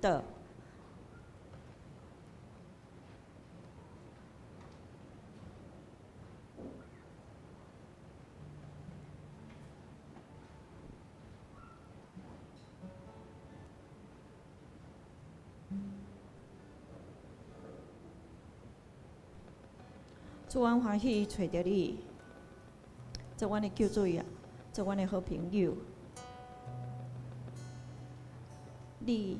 德。主，阮欢喜找着你，做阮的救主啊，做阮的好朋友。你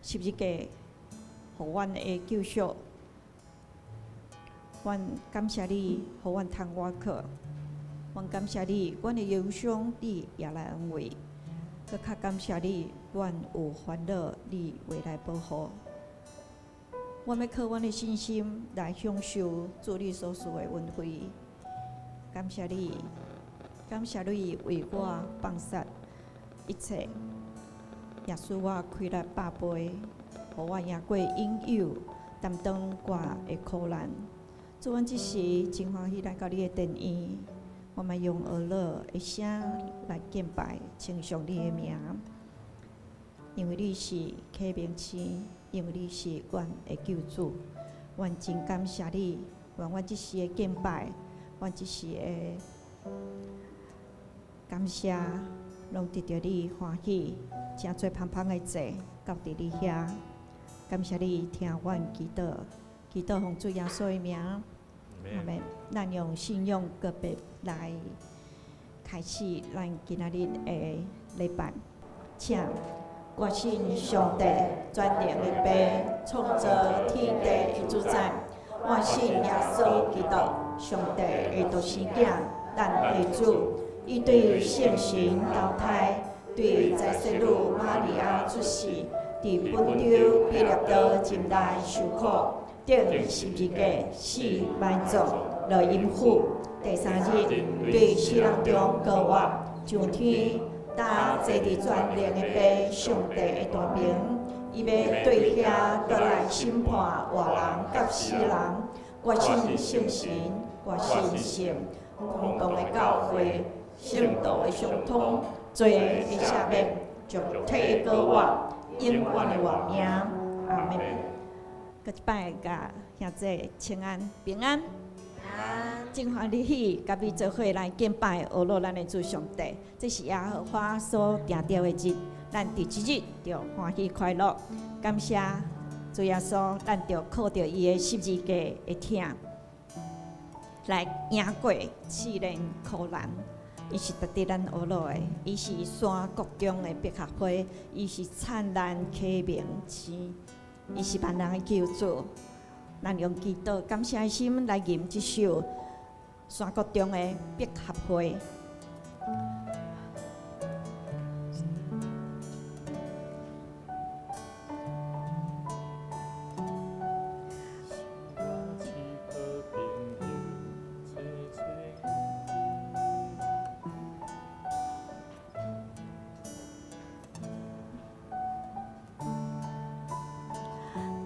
十字架，互阮的救赎，阮感谢你，互阮通我靠。阮感谢你，阮的忧伤你也来安慰。搁较感谢你，阮有烦恼你会来保护。我要靠阮的信心来享受主你所赐的恩惠。感谢你，感谢你为我放下一切，也使我开力百倍，互我赢过引诱，担当我的苦难。主，阮即时真欢喜来到你的殿院，我们用恶乐的声来敬拜，称颂你的名，因为你是启明星。因为你是阮的救主，阮真感谢你。愿阮即时的敬拜，阮即时的感谢，拢得到你欢喜，真多芳芳的祭到伫你遐。感谢你听阮祈祷，祈祷奉主耶稣的名，阿们。咱用信仰告别来开始咱今仔日的礼拜，请。我信上帝全能的爸，创造天地的主宰。我信耶稣基督，上帝的独生子，咱的主。伊对圣神投胎，对在世女玛利亚出世，伫本州彼拉多前来受苦，顶十字架死埋葬，落阴府。第三日对死人中高活，上天。他坐伫全能的爸上帝的大名，伊要对遐倒来审判活人甲死人。我信圣神，我信神，空洞的教会，圣道的相通，罪的赦免，将体的高活，永远的活命。阿门。搁一摆甲兄弟请安平安。真欢喜，甲你做伙来敬拜、学乐咱的主上帝。这是耶和华所定定的日，咱伫即日着欢喜快乐。感谢主耶稣，咱着靠着伊的十字架的疼，来赢过试炼苦难。伊是值得咱学乐的，伊是山谷中的百合花，伊是灿烂启明星，伊是万人的救主。咱用祈祷感谢的心来吟这首山谷中的百合花。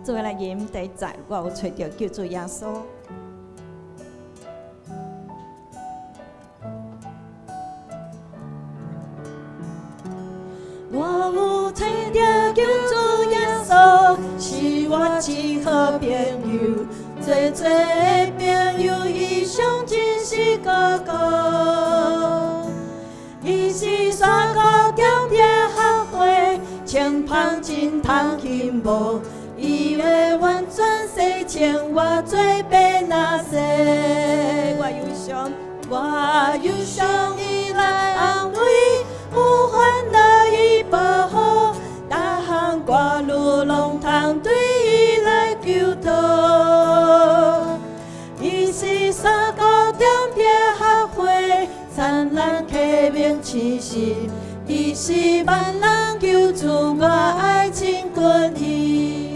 做伙来吟第一节，我有找到救主耶稣。我有找到救主耶稣，是我最好朋友。最多的朋友，伊上真是哥哥。伊是山谷中的合花，青芳真通幸无。伊会完全洗清我最悲那些。我忧伤，伊来安慰，有烦恼伊保护，每项歌路拢通对伊来求讨。伊是山谷中的合花，灿烂启明星星。伊是万人救主，我爱情滚伊。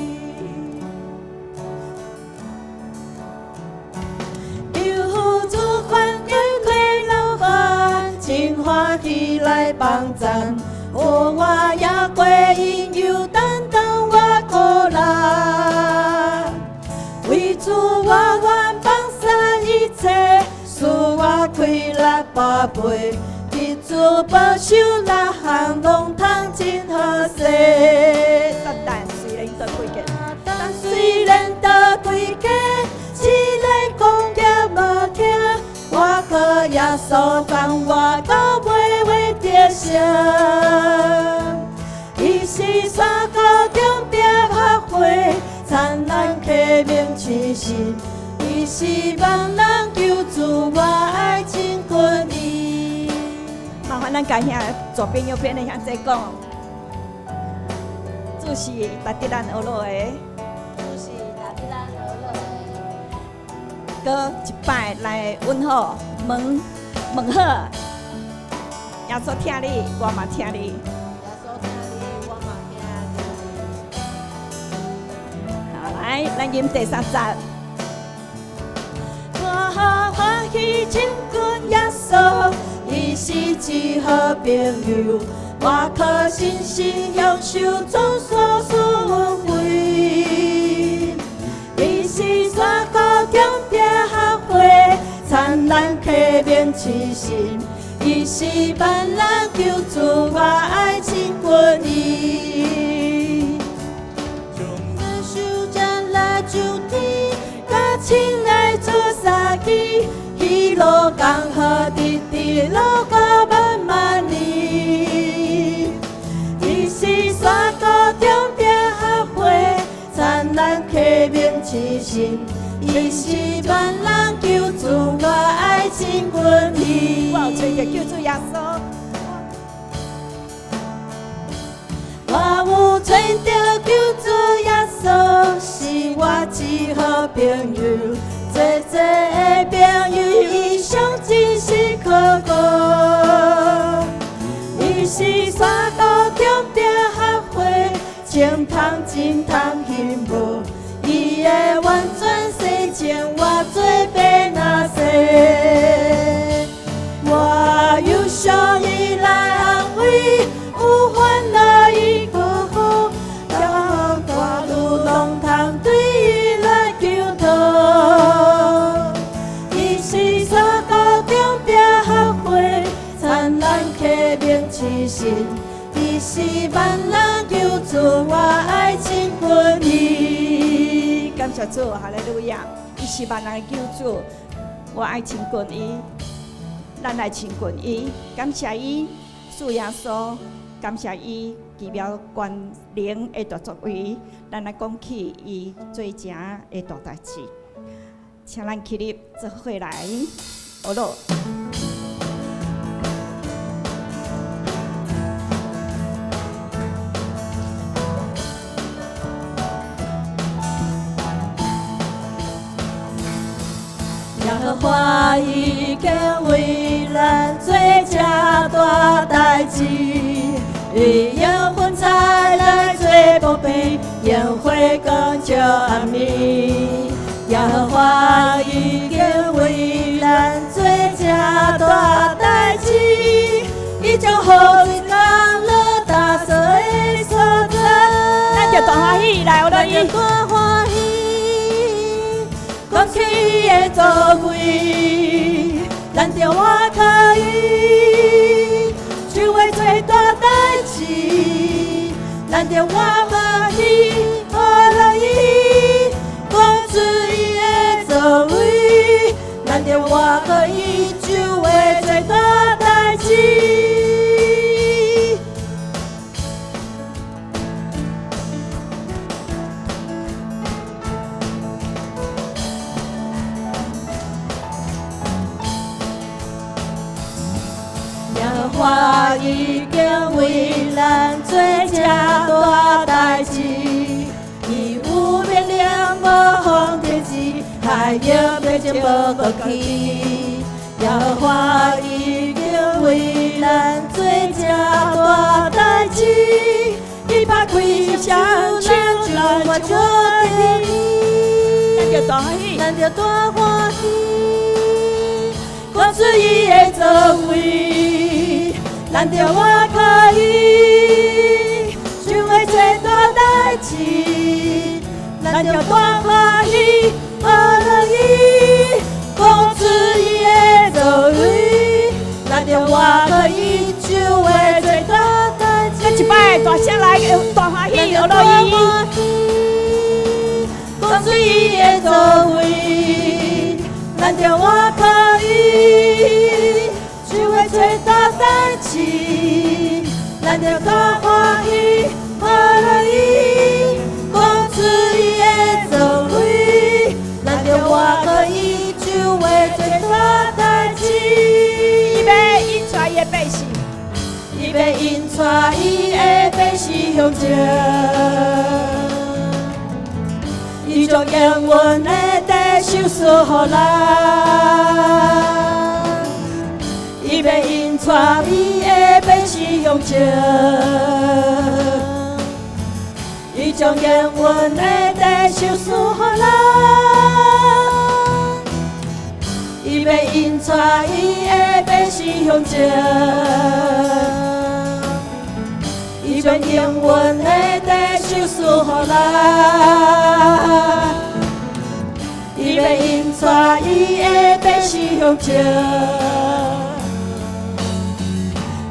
真欢喜来帮赞，我也过因有担当我苦难。为主我愿放下一切，使我开力百倍。为主保守6项拢通真好势。撒旦虽耶稣放我到尾尾得胜。伊是山高中壁学会，灿烂启明之心。伊是万人救主，我爱真群伊。麻烦咱家兄左边右边的向这讲，主是达得咱学落的。就是达得咱学落的。搁一摆来问候，问好，耶稣听你，我嘛听你。耶稣听你，我嘛听你。好，来，咱吟第3节。我欢喜亲近耶稣，伊是至好朋友。我靠信心享受众所所惠。伊是山高中壁学会，灿烂启明之心。伊是万人救主，我爱真群伊。从手将来主题，甲亲来做相机，喜乐刚好直直路到万万年。伊是山高中壁学会，灿烂启明之心。伊是万人救主，我爱真群伊。我有找着救主耶稣，我有找着救主耶稣，是我至好朋友。最最的朋友，伊上真是可靠。伊是山高中壁学会，清汤真汤幸福。伊的完全生前，我做白那些。我有上伊来安慰，有烦恼伊呵护，让大路拢通对伊来求讨。伊是山高中壁学会，灿烂启明之心。伊是万人救主，我爱真群伊。感谢主，哈利路亚！伊是万人的救主，我爱亲近伊，咱来亲近伊，感谢伊，主耶稣，感谢伊奇妙权能的大作为，咱来讲起伊最正的大代志，请咱起立做伙来学咯。耶和华已经为咱做这大代志，以用粉彩来做宝贝，宴会更照暗暝。耶和华已经为咱做这大代志，伊将好日降落大所的所在。咱就大欢喜来学咯伊。大欢喜。讲起伊的作为，咱着我可以，就为做大代志，咱着我欢喜，我乐意，讲出伊的作为，咱着我可以，就为做大代志。我已经为咱做这大代志，伊有命令无风天时，海洋变成无过去。耶和华已经为咱做这大代志，伊拍开双手来我做天意，咱就大欢喜，咱就大欢喜，讲出伊的作为。咱着我可以，就为做大代志，咱着大欢喜，我乐意，讲出伊的作为，咱着我可以，就为做大代志。咱一摆大声来大欢喜学咯伊。讲出伊的作为，咱着我可以。代志，咱着大欢喜，欢乐伊，讲出伊的作为，咱着活过伊就会做大代志。伊要引出伊的百姓，伊要引出伊的百姓向前。伊将永远的地收赐予咱，伊要引出伊的百姓向前。伊将永远的地收赐予咱，伊要引出伊的百姓向前。伊将永远的地收赐予咱，伊要引出伊的百姓向前。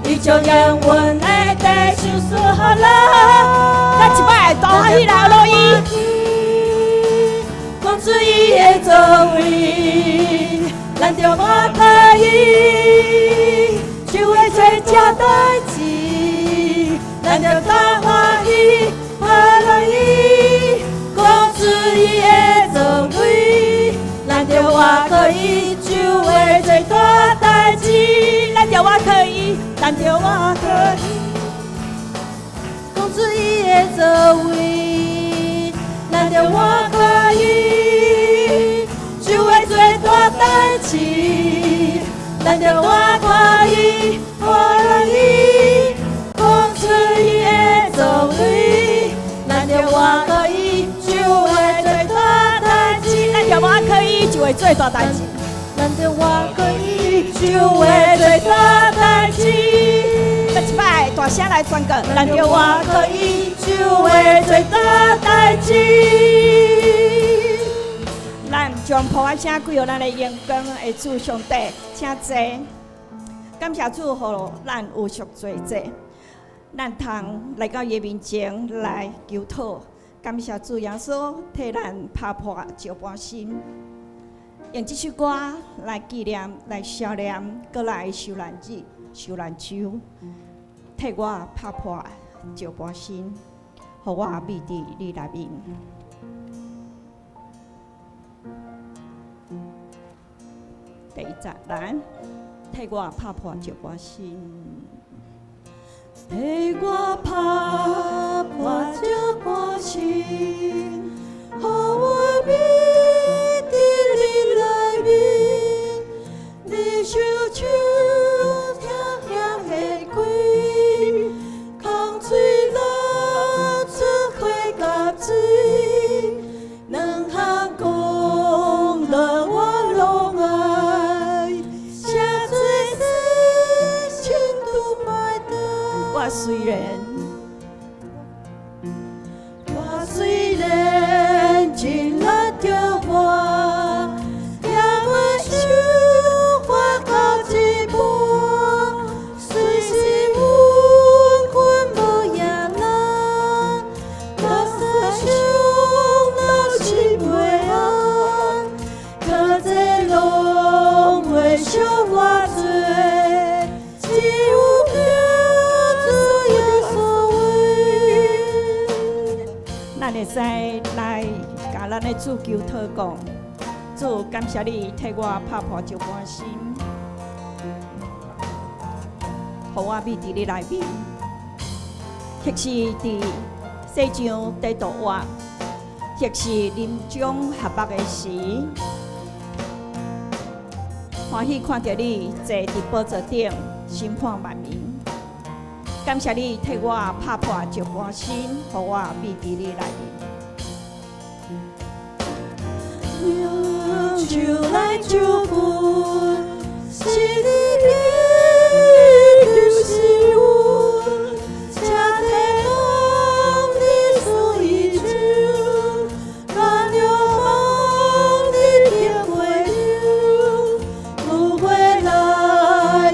伊将永远的地收赐予咱，咱一摆大欢喜来落伊，讲出伊的作为，咱着活过伊，就会做正代志。咱着大欢喜，欢乐伊，讲出伊的作为，咱着活过伊，就会做大代志。咱着我可以，咱着活过伊，讲出伊的作为，咱着活过伊，就会做大代志。咱着活过伊，欢乐伊。讲出伊的作为，咱着活过伊，就会做大代志。咱着我可以就会做大代志。咱着活过伊，就会做大代志。咱一摆大声来宣告，咱着活过伊，就会做大代志。咱将普安声归予咱的阳光的主上帝，请坐。感谢主，互咱有属做者。咱通来到伊面前来求讨，感谢主耶稣替咱打破石盘心，用这首歌来纪念、来想念，搁来受难日、受难周，替我打破石盘心，互我秘伫你内面。第一节咱替我打破石盘心。替我打破这盘心，予我秘伫你内面，你手手轻轻的开，空嘴流出花甲水，两项讲了我拢爱，写做诗情都买得。我虽然真难着我，也袂想发到一半。虽是阮困无夜人，目屎上流是袂安，可这拢袂伤我多，只有咱会使来甲咱的主求讨讲，主感谢你替我打破石盘心，互我秘伫你内面，或是伫世上地度活，或是临终合目的时，欢喜看到你坐伫宝座顶审判万民。感谢你替我打破石盘心，互我秘伫你内面。用手来照顾，是你就是阮，车体往你所依照，咱着往你听袂了，有花来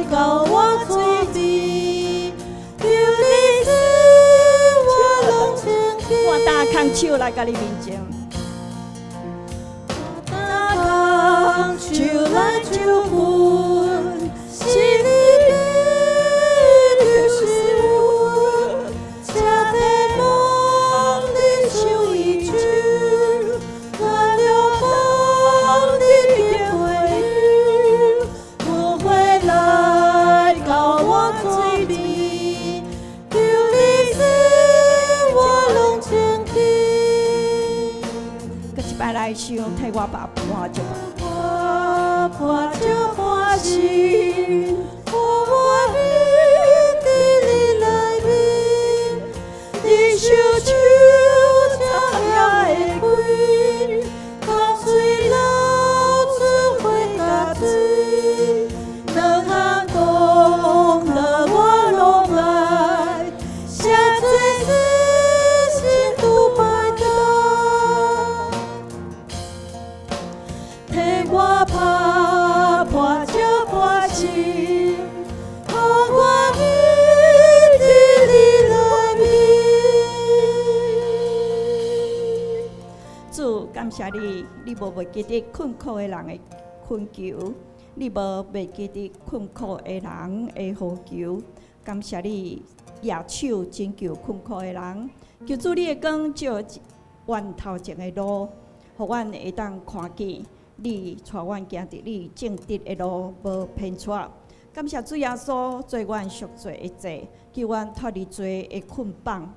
到我嘴边，求你使我拢清洁。我打空手来到你面前。手来照阮，是你在来想，替我爸伴就我伴着欢喜，我愿伫你内面，你手手插也会开，江水流出花甲水，两项同乐我拢爱，写这世心都歹当。替我打破这关心，予我愿伫你内面。主，感谢你，你无袂记得困苦的人的困求，你无袂记得困苦的人的呼求。感谢你，野手拯救困苦的人，求主你的光照阮头前的路，互阮会当看见你带阮行伫你正直的路，无偏错。感谢主耶稣做阮赎罪的罪，救阮脱离罪的捆绑。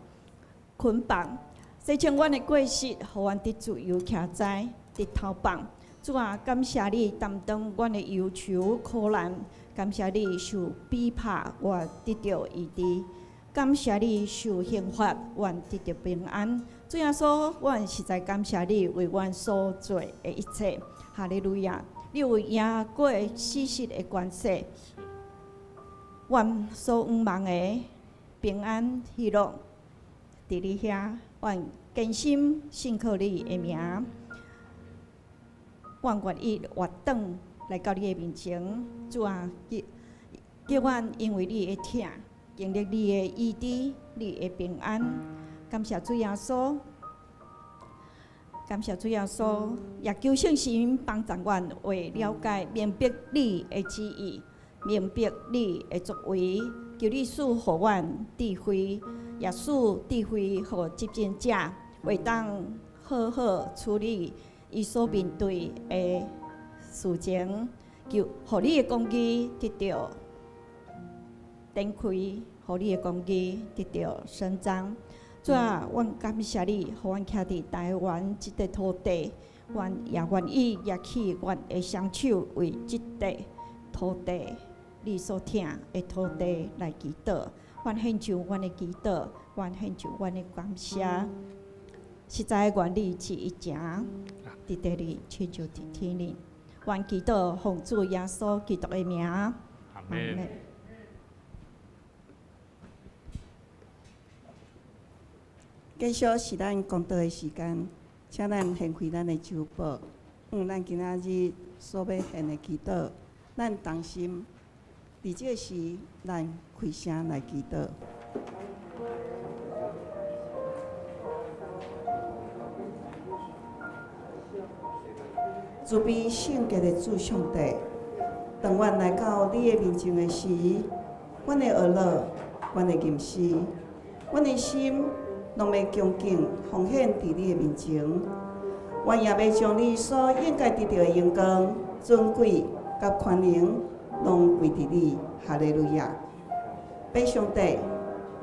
洗清阮的过失，互阮得自由徛在得头放。主啊，感谢你担当阮的忧愁苦难，感谢你受逼迫，我得到医治。感谢你受刑罚，我得到平安。主耶稣，我实在感谢你为阮所做的一切。哈利路亚！你有赢过死亡的关系，阮所仰望的平安喜乐，伫你遐。愿坚心信靠你的名，愿愿意活转来到你的面前。主啊，叫阮因为你的疼，经历你的医治，你的平安。感谢主耶稣，感谢主耶稣，也求圣神帮助阮为了解明白你的旨意，明白你的作为，求你赐予阮智慧。也使智慧互执政者，会当好好处理伊所面对的事情，求互你的公义得到展开，互你的公义得到伸张。主啊，阮感谢你，互阮徛伫台湾即块土地，阮也愿意举起阮的双手为即块土地，你所疼的土地来祈祷。愿献上阮的祈祷，愿献上阮的感谢。实在的愿力是一正，伫地里亲像伫天里。愿祈祷奉主耶稣基督的名，阿门。继续是咱公道的时间，请咱献开咱的酒宝，咱今仔日所要献的祈祷，咱同心。伫这时，咱开声来祈祷。慈悲圣洁的主上帝，当阮来到你的面前的时，阮的恶乐，阮的吟诗，阮的心，拢要恭敬奉献伫你的面前。阮也要将你所应该得到的荣光、尊贵、甲宽容。拢归伫你，哈利路亚！拜上帝，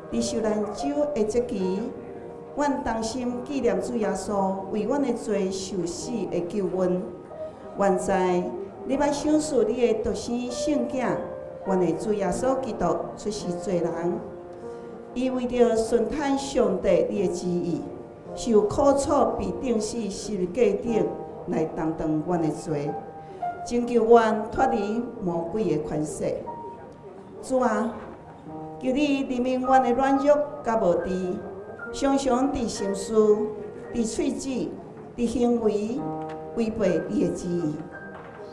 你受咱主的节期，阮同心纪念主耶稣为阮的罪受死的救恩。愿在你捌赏赐你的独生圣囝，阮的主耶稣基督出世做人，伊为着顺坦上帝你的旨意，受苦楚被钉死十字架顶来担当阮的罪。拯救阮脱离魔鬼的权势，主啊，求你怜悯阮的软弱甲无知，常常伫心思、伫喙齿、伫行为违背你的旨意。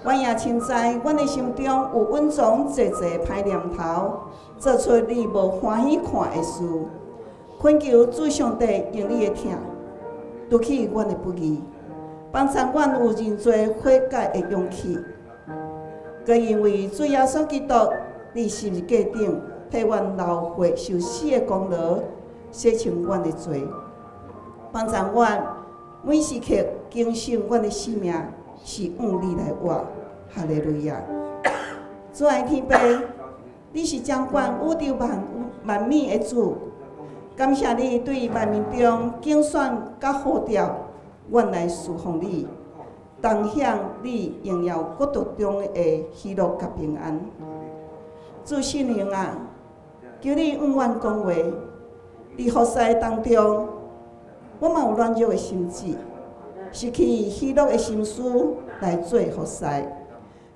阮也凊知阮的心中有蕴藏济歹念头，做出你无欢喜看的事。恳求主上帝用你的疼，除去阮的不义。帮助阮有认罪悔改的勇气，佮因为主耶稣基督伫十字架顶替阮流血受死的功劳，洗清阮的罪，帮助阮每时刻警醒阮的生命是往你来活。哈利路亚！主爱天父，你是掌管宇宙万物的主，感谢你对万民中竞选甲呼召阮来侍奉你，同享你荣耀国度中的喜乐甲平安。主圣灵啊，求你永远讲话，伫服侍当中，我嘛有软弱的心志，失去喜乐的心思来做服侍。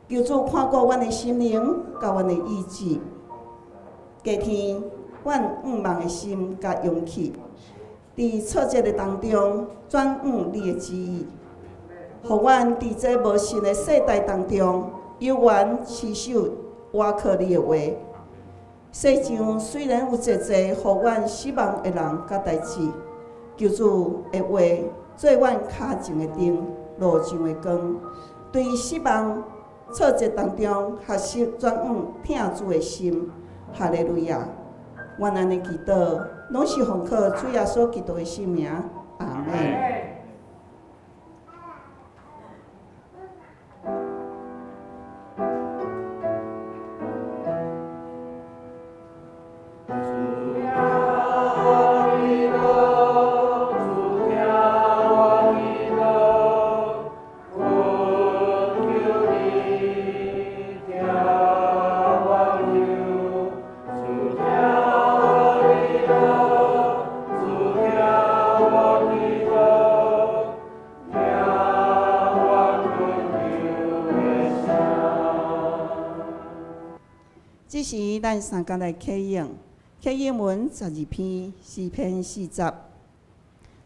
求主看顾阮的心灵，甲阮的意志，加添阮仰望的心甲勇气，伫挫折的当中转向你的旨意，互阮伫这无信的世代当中，有缘持守倚靠你的话。世上虽然有侪侪互阮失望的人甲代志，求主的话做阮脚前的灯，路上的光。对失望、挫折当中学习转向听主的心。哈利路亚！阮安尼祈祷，拢是奉靠主耶稣基督的圣名。阿门。这是咱三甲来启应，启应文12篇4篇40，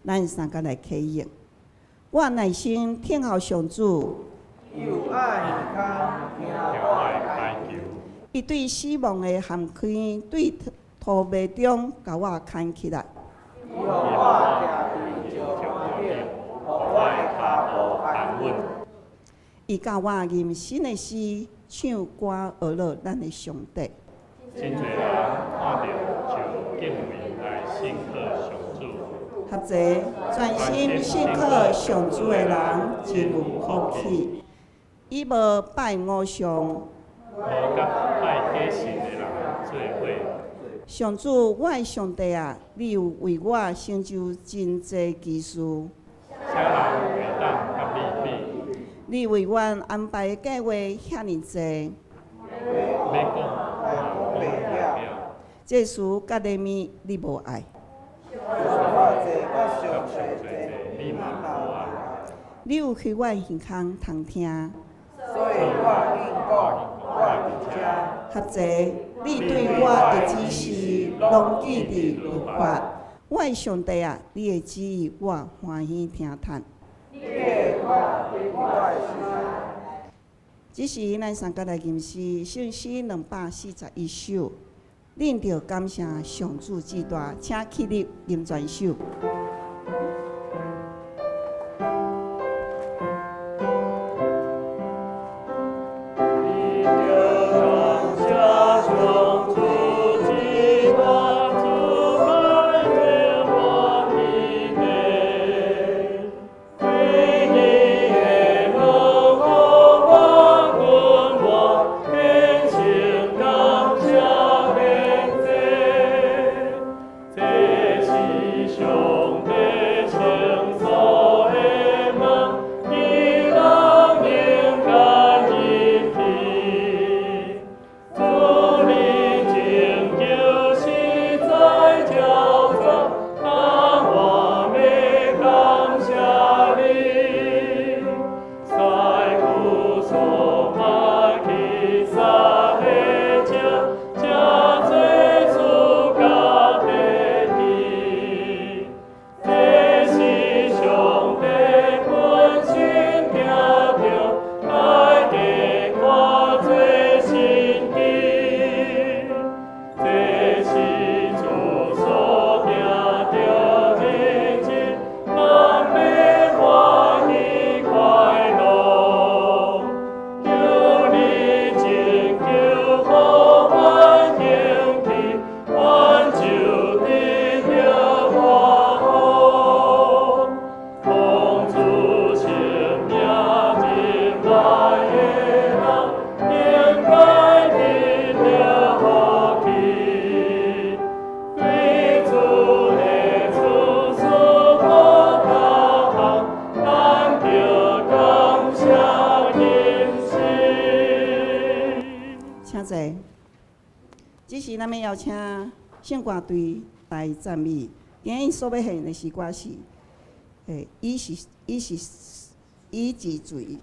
咱三甲来启应。我内心听候上主，有爱康听我哀求，伊对死亡的涵开，对土地中甲我牵起来。伊互我徛伫石桥顶，互我的脚步安稳。伊教我吟新的诗，唱歌学乐咱的上帝。真侪人看到就敬畏来信靠上主，合济专心信靠上主的人真有福气。伊无拜偶像，无甲拜假神的人做伙。上主，我的上帝啊，你有为我成就真济奇事。啥人会当甲你比？你为我安排的计划遐尼济，要讲袂了，这事甲人物你无爱。我坐我上坐你嘛无爱。你有开我的耳孔通听，所以我应讲，我伫遮。合济你对我的指示拢记伫律法。我的上帝啊，你的旨意我欢喜听叹。这是咱三甲来吟诗，圣诗241首，恁着感谢上主至大，请起立吟全首。这是上时，咱们邀请圣歌队来赞美。今日所要献的诗歌是，以己罪。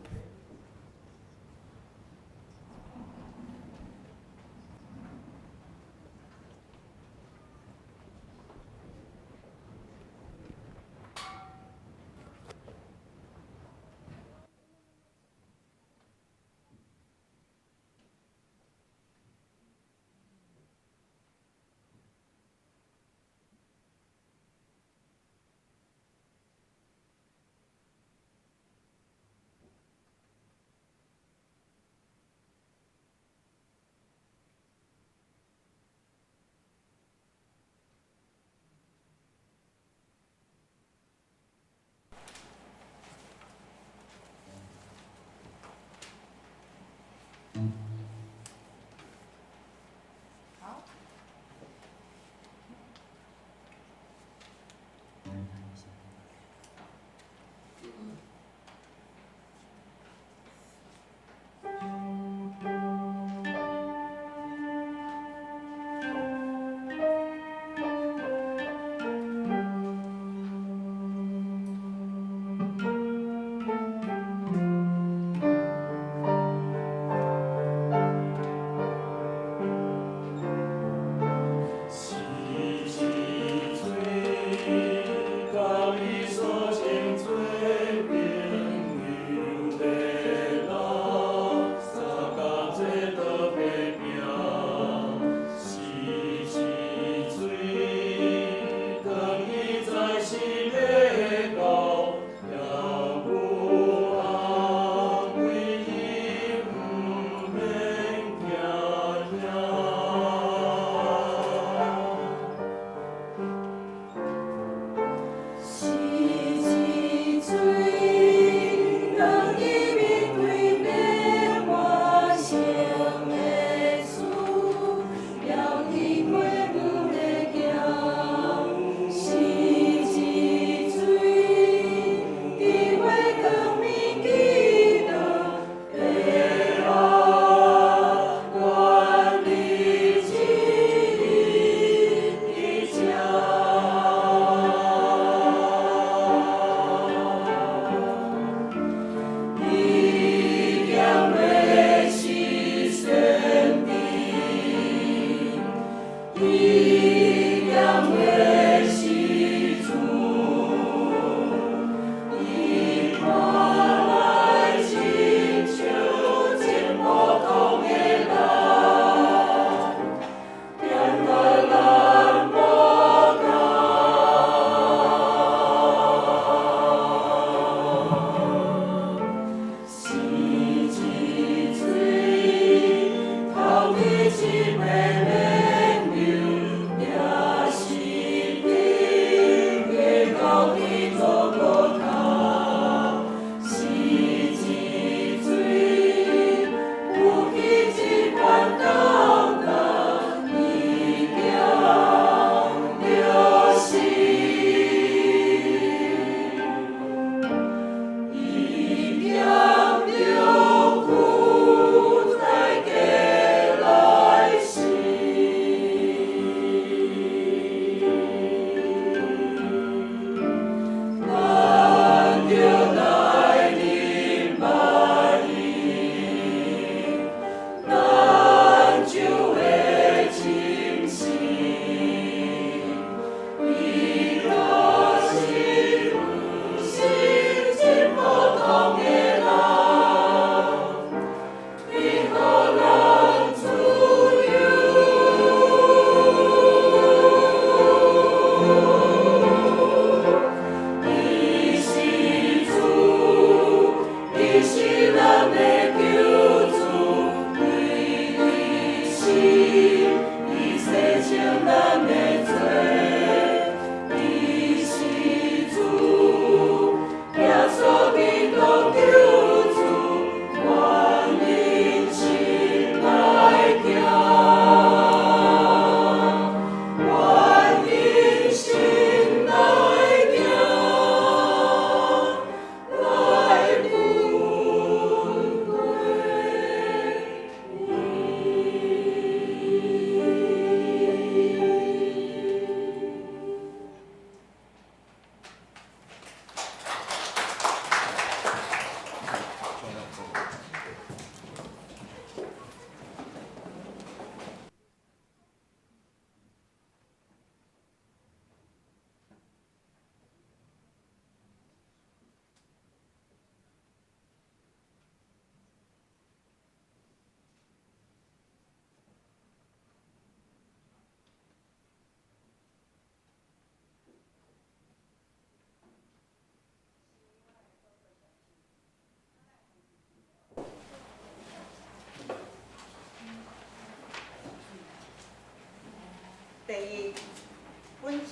本周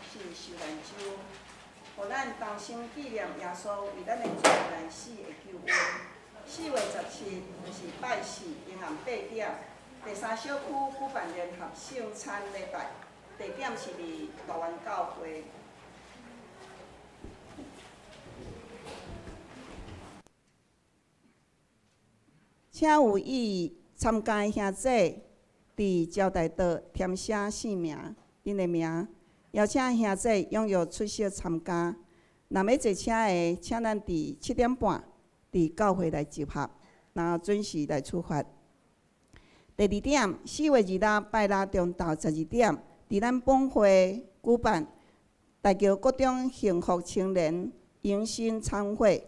是受难周，互咱同心纪念耶稣为咱的罪来死的救恩。4月17就是拜四，阴暗8点，第三小区举办联合圣餐礼拜，地点是伫大湾教会。请有意参加的兄弟，伫招待桌填写姓名，恁的名。邀请兄弟踊跃出席参加。若要坐车的，请咱伫7点半伫教会来集合，然后准时来出发。第2点，4月26拜六中昼12点，伫咱本会举办大桥各种幸福青年迎新餐会。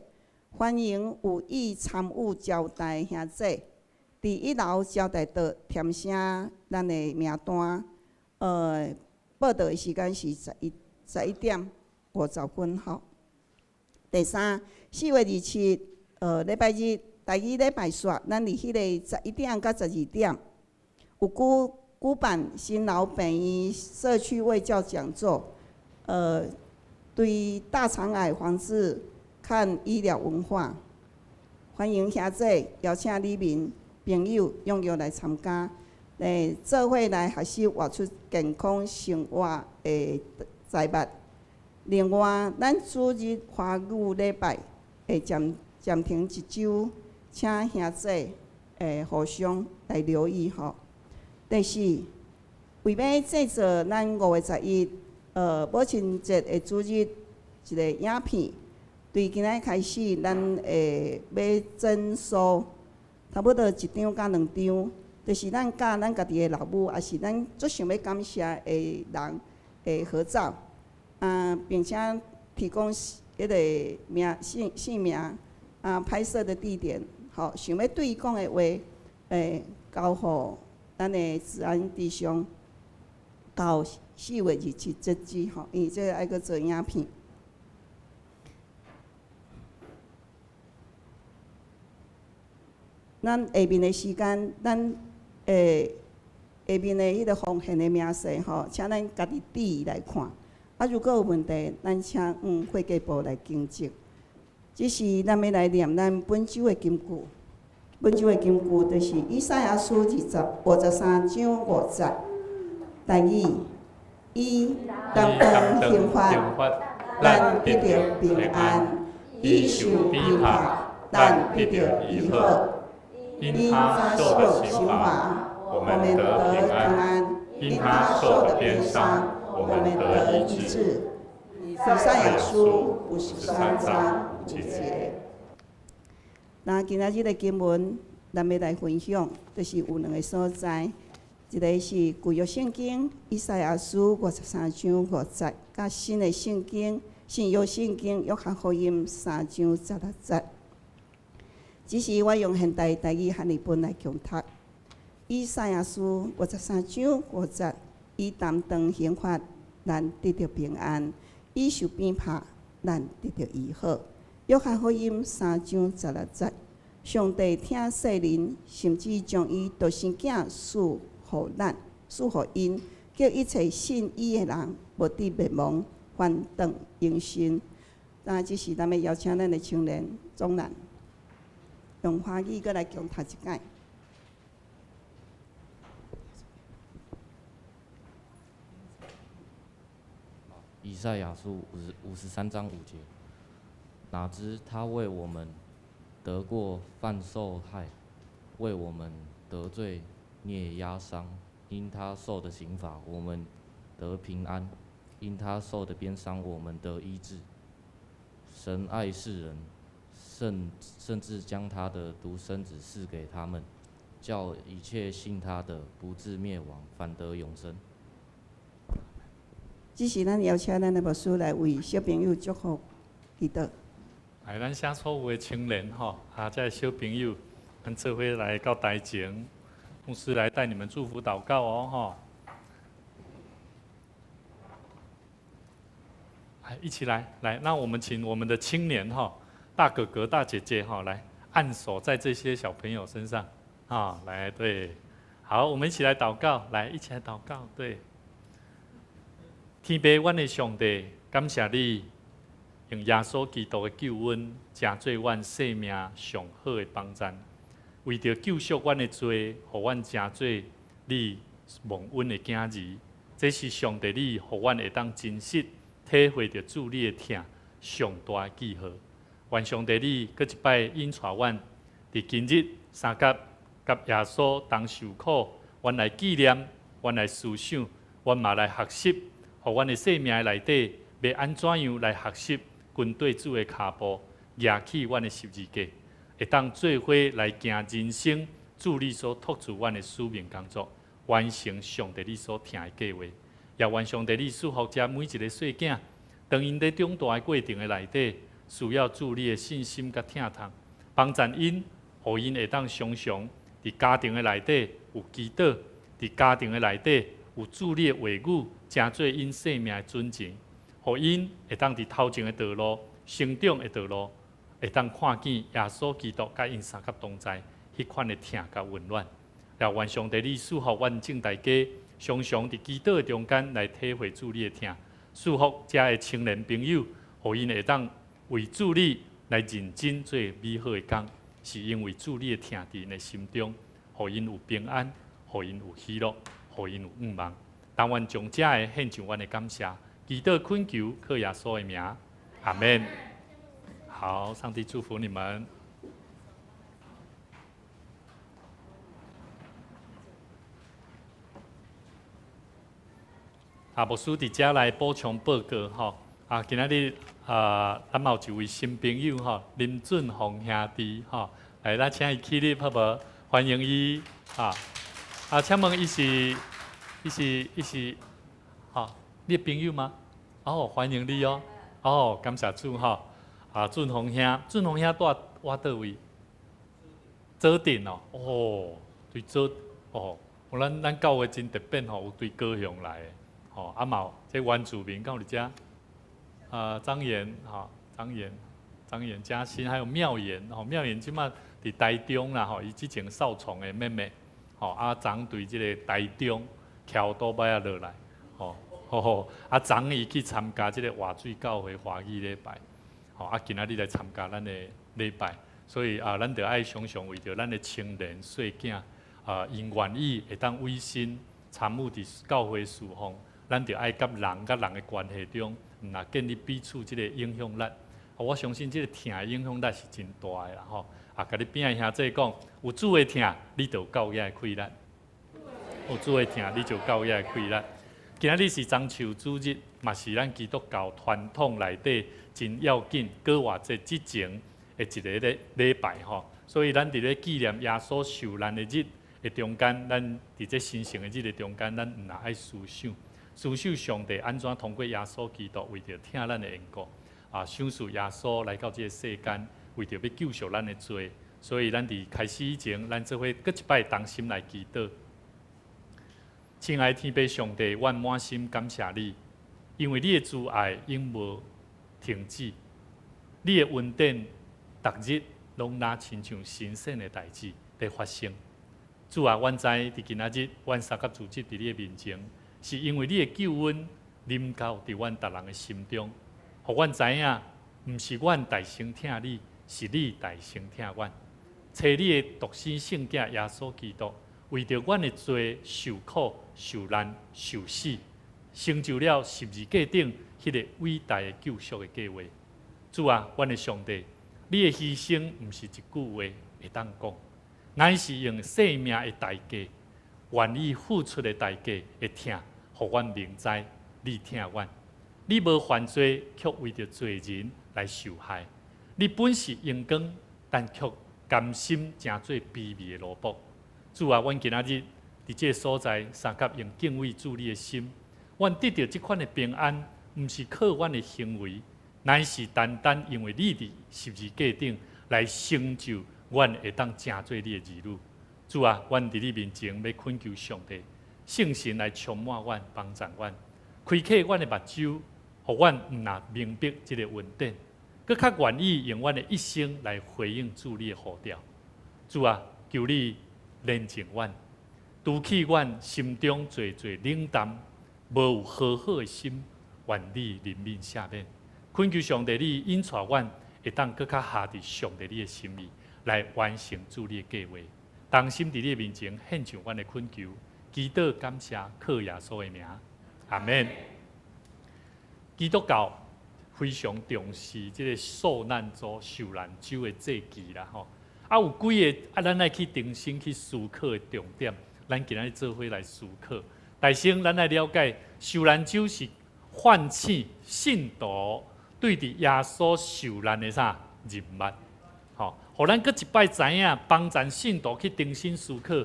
欢迎有意参与招待的兄弟，伫1楼招待桌填写咱的名单。报到的时间是11点50分吼。第3，4月27礼拜日，第2礼拜煞，咱伫迄个11点到12点，有举办新老病院社区卫教讲座，对大肠癌防治。看医疗文化，欢迎兄弟邀请你们朋友踊跃来参加，做伙来学习活出健康生活的财物。另外，咱主日华语礼拜会暂停1周，请兄弟互相来留意吼。第4，为要制作咱5月11母亲节的主日一个影片。对今仔开始，咱会要整数，差不多1张到2张，就是咱甲咱家己的老母，也是咱最想要感谢的人的合照，并且提供迄个姓名，拍摄的地点，吼，想要对伊讲的话，交互咱的治安弟兄，到4月27截止，吼，因为这个爱搁做影片。咱下面的时间，咱下面的迄个奉献的名册吼，请咱家己注意来看。如果有问题，咱请会计部来跟进。这是咱要来念咱本周的金句。本周的金句就是以赛亚书53章5节。第2，伊担当刑罚，咱得到平安；伊受逼迫，咱得到医好。因他受的刑罚，我们得平安；因他受的鞭伤，我们得医治。以赛亚书53章5节。那今仔日的经文，咱要来分享，就是有2个所在，一个是旧约圣经以赛亚书53章5节，甲新的圣经新约圣经约翰福音3章16节。只是我用现代台语汉译本来强读。以赛亚书53章5节，伊担当刑罚，咱得到平安；伊受鞭迫，咱得到医好。约翰福音3章16节，上帝听世人，甚至将伊独生囝赐互咱，赐互因，叫一切信伊的人无得灭亡，反转永生。那这是咱要邀请咱的青年总人。用华语搁来强读一解。以赛亚书53章5节，哪知他为我们得过犯受害，为我们得罪孽压伤，因他受的刑罚，我们得平安；因他受的鞭伤，我们得医治。神爱世人。甚至将他的独生子赐给他们，叫一切信他的不至灭亡，反得永生。这是咱邀请咱的牧师来为小朋友祝福祈祷。来，咱写错误的青年吼，这小朋友，咱做伙来到台前，牧师来带你们祝福祷告哦吼。来，一起来，那我们请我们的青年哈。大哥哥、大姐姐哈，来按手在这些小朋友身上，来对，好，我们一起来祷告，来一起来祷告，对。天父，阮的上帝，感谢你用耶稣基督的救恩，成做阮生命上好的帮站。为着救赎阮的罪，互阮成做你蒙恩的囝儿。这是上帝你，互阮会当真实体会着主你的疼，上大的记号。愿上帝你搁一摆引带阮，伫今日三甲甲耶稣同受苦，阮来纪念，阮来思想，阮嘛来学习，互阮的生命内底要安怎样来学习跟对主的脚步，举起阮的十字架，会当做伙来行人生主你所托付阮的使命工作，完成上帝你所听的计划。也愿上帝你祝福遮每一个细囝，当因在长大的过程的内底，需要主你的信心甲疼痛，帮助因，互因会当常常伫家庭的内底有祈祷，伫家庭的内底有主你的话语，成做因生命的准绳，互因会当伫头前的道路、成长的道路，会当看见耶稣基督甲因三甲同在，迄款的疼甲温暖。也愿上帝你祝福阮正大家，常常伫祈祷中间来体会主你的疼，祝福遮的青年朋友，互因会当为主你来认真做美好的工，是因为主你的疼伫因的心中，互因有平安，互因有喜乐，互因有愿望。但愿将遮的献上阮的感谢，祈祷恳求，靠耶稣的名，阿门。好，上帝祝福你们。牧师伫遮来补充报告吼。今仔日咱嘛有一位新朋友吼，林俊宏兄弟吼，来，咱请伊起立好无？欢迎伊请问伊是你的朋友吗？欢迎你哦。感谢主吼。俊宏兄住倒位？左镇对左咱教会真特别吼，有对高雄来的。嘛，这原住民到伫遮，张岩嘉欣，还有妙妍，妙妍即马伫台中啦，伊之前少创的妹妹，昨对即个台中桥倒摆啊落来，昨伊去参加即个活水教会华语礼拜，今仔日来参加咱的礼拜，所以咱着爱常常为着咱的青年细囝，因愿意会当委身参与伫教会事奉。咱着爱甲人的关系中，建立彼此即个影响力。我相信即个疼的影响力是真大的啦吼。甲你边的兄弟讲，有主的疼，你就有教育的开力；有主的疼，你就有教育的开力。今仔日是中秋主日，嘛是咱基督教传统内底真要紧、过偌济之前的一个礼拜吼。所以咱伫咧纪念耶稣受难的日的中间，咱伫这神圣的日的中间，咱毋爱思想。思想上帝安怎通过耶稣基督为着听咱的缘故，想述耶稣来到这个世间，为着要救赎咱的罪，所以咱伫开始以前，咱做伙搁一摆同心来祈祷。亲爱的天父上帝，阮满心感谢你，因为你的慈爱永无停止，你的恩典逐日拢若亲像神圣的代志在发生。主啊，阮知伫今仔日，阮三甲主日伫你的面前。是因为你的救恩临到伫阮逐人的心中，互阮知影，毋是阮大声听你，是你大声听阮。找你的独生圣子耶稣基督，为着阮的罪受苦、受难、受死，成就了十字架顶迄个伟大的救赎的计划。主啊，阮的上帝，你的牺牲毋是一句话会当讲，乃是用生命的代价，愿意付出的代价会听。互阮明知你疼阮，你无犯罪，却为着罪人来受害。你本是阳光，但却甘心成做卑微的萝卜。主啊，阮今仔日伫这个所在，三甲用敬畏主你的心，阮得到这款的平安，毋是靠阮的行为，乃是单单因为你伫十字架顶来成就，阮会当成做你的儿女。主啊，阮伫你面前要恳求上帝。圣神来充满阮，帮助阮，开启阮的目睭，互阮毋若明白即个恩典，佮较愿意用阮的一生来回应主你的呼召。主啊，求你怜悯阮，除去阮心中最冷淡、无有和好的心愿你怜悯赦免，恳求上帝你引带阮会当更较下伫上帝你的心意，来完成主你的计划。当心伫你的面前献上阮的恳求，祈祷感谢，靠耶稣的名，阿门。基督教非常重视即个受难周、受难周的祭祀啦，吼。有几个咱来去定心去思考的重点，咱今日做伙来思考。大先，咱来了解受难周是唤醒信徒对伫耶稣受难的啥认捌，吼，互咱搁一摆知影，帮助信徒去定心思考，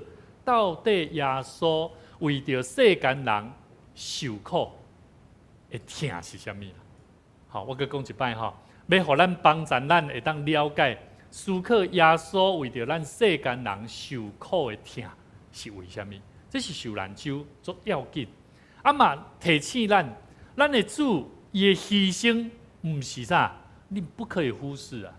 到底耶稣为着世间人受苦的痛是啥物啦？好，我搁讲一摆吼，要互咱帮助咱会当了解。思考耶稣为着咱世间人受苦的痛是为虾米？这是受难周足要紧。啊嘛，提醒咱的主伊的牺牲，毋是啥，你不可以忽视啊！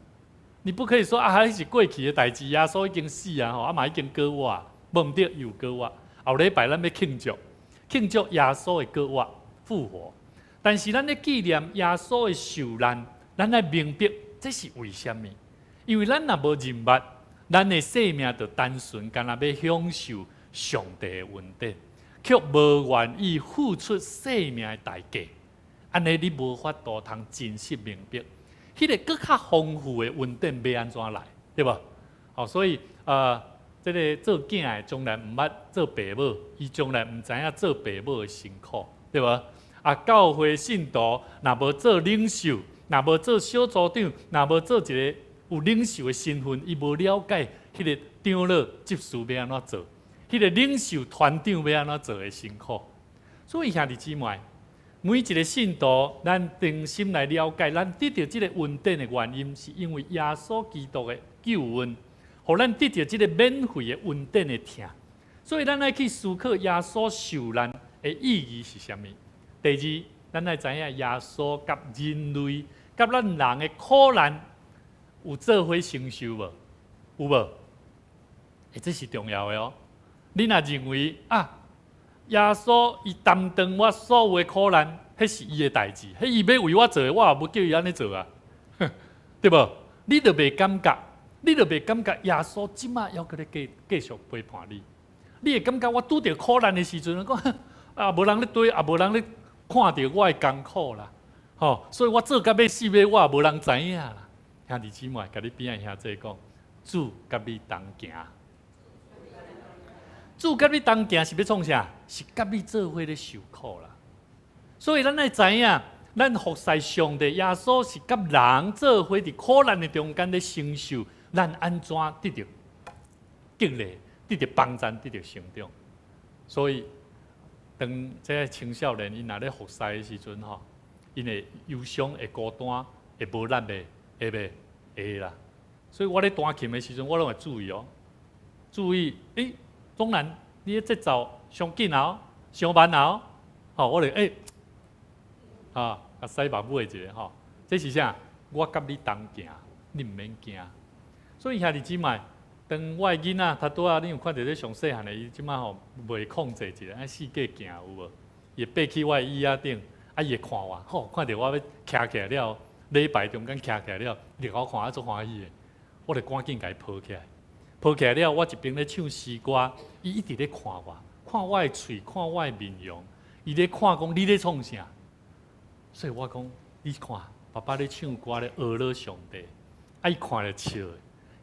你不可以说啊，迄是过去的代志，耶稣已经死啊，吼，啊嘛已经过活，无毋对又过活。后礼拜咱要庆祝耶稣的过活复活，但是咱咧纪念耶稣的受难，咱来明白这是为虾米？因为咱若无认捌，咱的生命就单纯，干那要享受上帝的恩典，却无愿意付出生命的代价。安尼你无法度通真实明白，迄个更较丰富的恩典要安怎来，对无？好，所以这个做囝的将来毋捌做爸母，伊将来毋知影做爸母的辛苦，对无？啊，教会信徒若无做领袖，若无做小组长，若无做一个有领袖的身份，伊无了解迄个长老执事要安怎做，迄个领袖团长要安怎做的辛苦。所以兄弟姊妹，每一个信徒，咱定心来了解，咱得到这个恩典的原因，是因为耶稣基督的救恩，互咱得到这个免费的恩典的疼。所以咱来去思考耶稣受难的意义是啥物？第二，咱来知影耶稣甲人类、甲咱人的苦难。有做伙承受无？有无？这是重要的哦。你若认为啊，耶稣伊担当我所有的苦难，迄是伊的代志，迄伊要为我做的，我也无叫伊安尼做啊，对无？你就袂感觉，耶稣即马要搁咧继续陪伴你。你会感觉我拄着苦难的时阵，讲啊，无人咧对，也无人咧看到我的艰苦啦，吼，所以我做到要死要活，无人知影啦。兄弟姊妹，甲你边仔兄弟讲，主甲你同行，主甲你同行是要创啥？是甲你做伙咧受苦啦。所以咱来知影，咱服侍上帝耶稣是甲人做伙伫苦难的中间咧承受，咱安怎得到激励，得到帮助，得到成长。所以，当这个青少年因若咧服侍的时阵吼，因会忧伤、会孤单、会无力的。会啦，所以我咧弹琴的时阵，我拢会注意哦，注意，当然你的节奏上紧哦，上慢哦，吼，我咧啊洗目母一个吼，这是啥？我甲你同行，你毋免惊。所以兄弟姊妹，当我的囡仔他拄仔，你有看到这上细汉的，伊即摆吼袂控制一下，四界行有无？伊爬去我的椅仔顶，伊会看我，吼，看到我要徛起来了。礼拜中间徛起来了，入口看啊足欢喜的，我就赶紧甲伊抱起来。抱起来了，我一边咧唱诗歌，伊一直咧看我的喙，看我的面容，伊咧看讲你咧创啥？所以我讲，你看爸爸咧唱歌咧学了上帝，伊看咧笑的。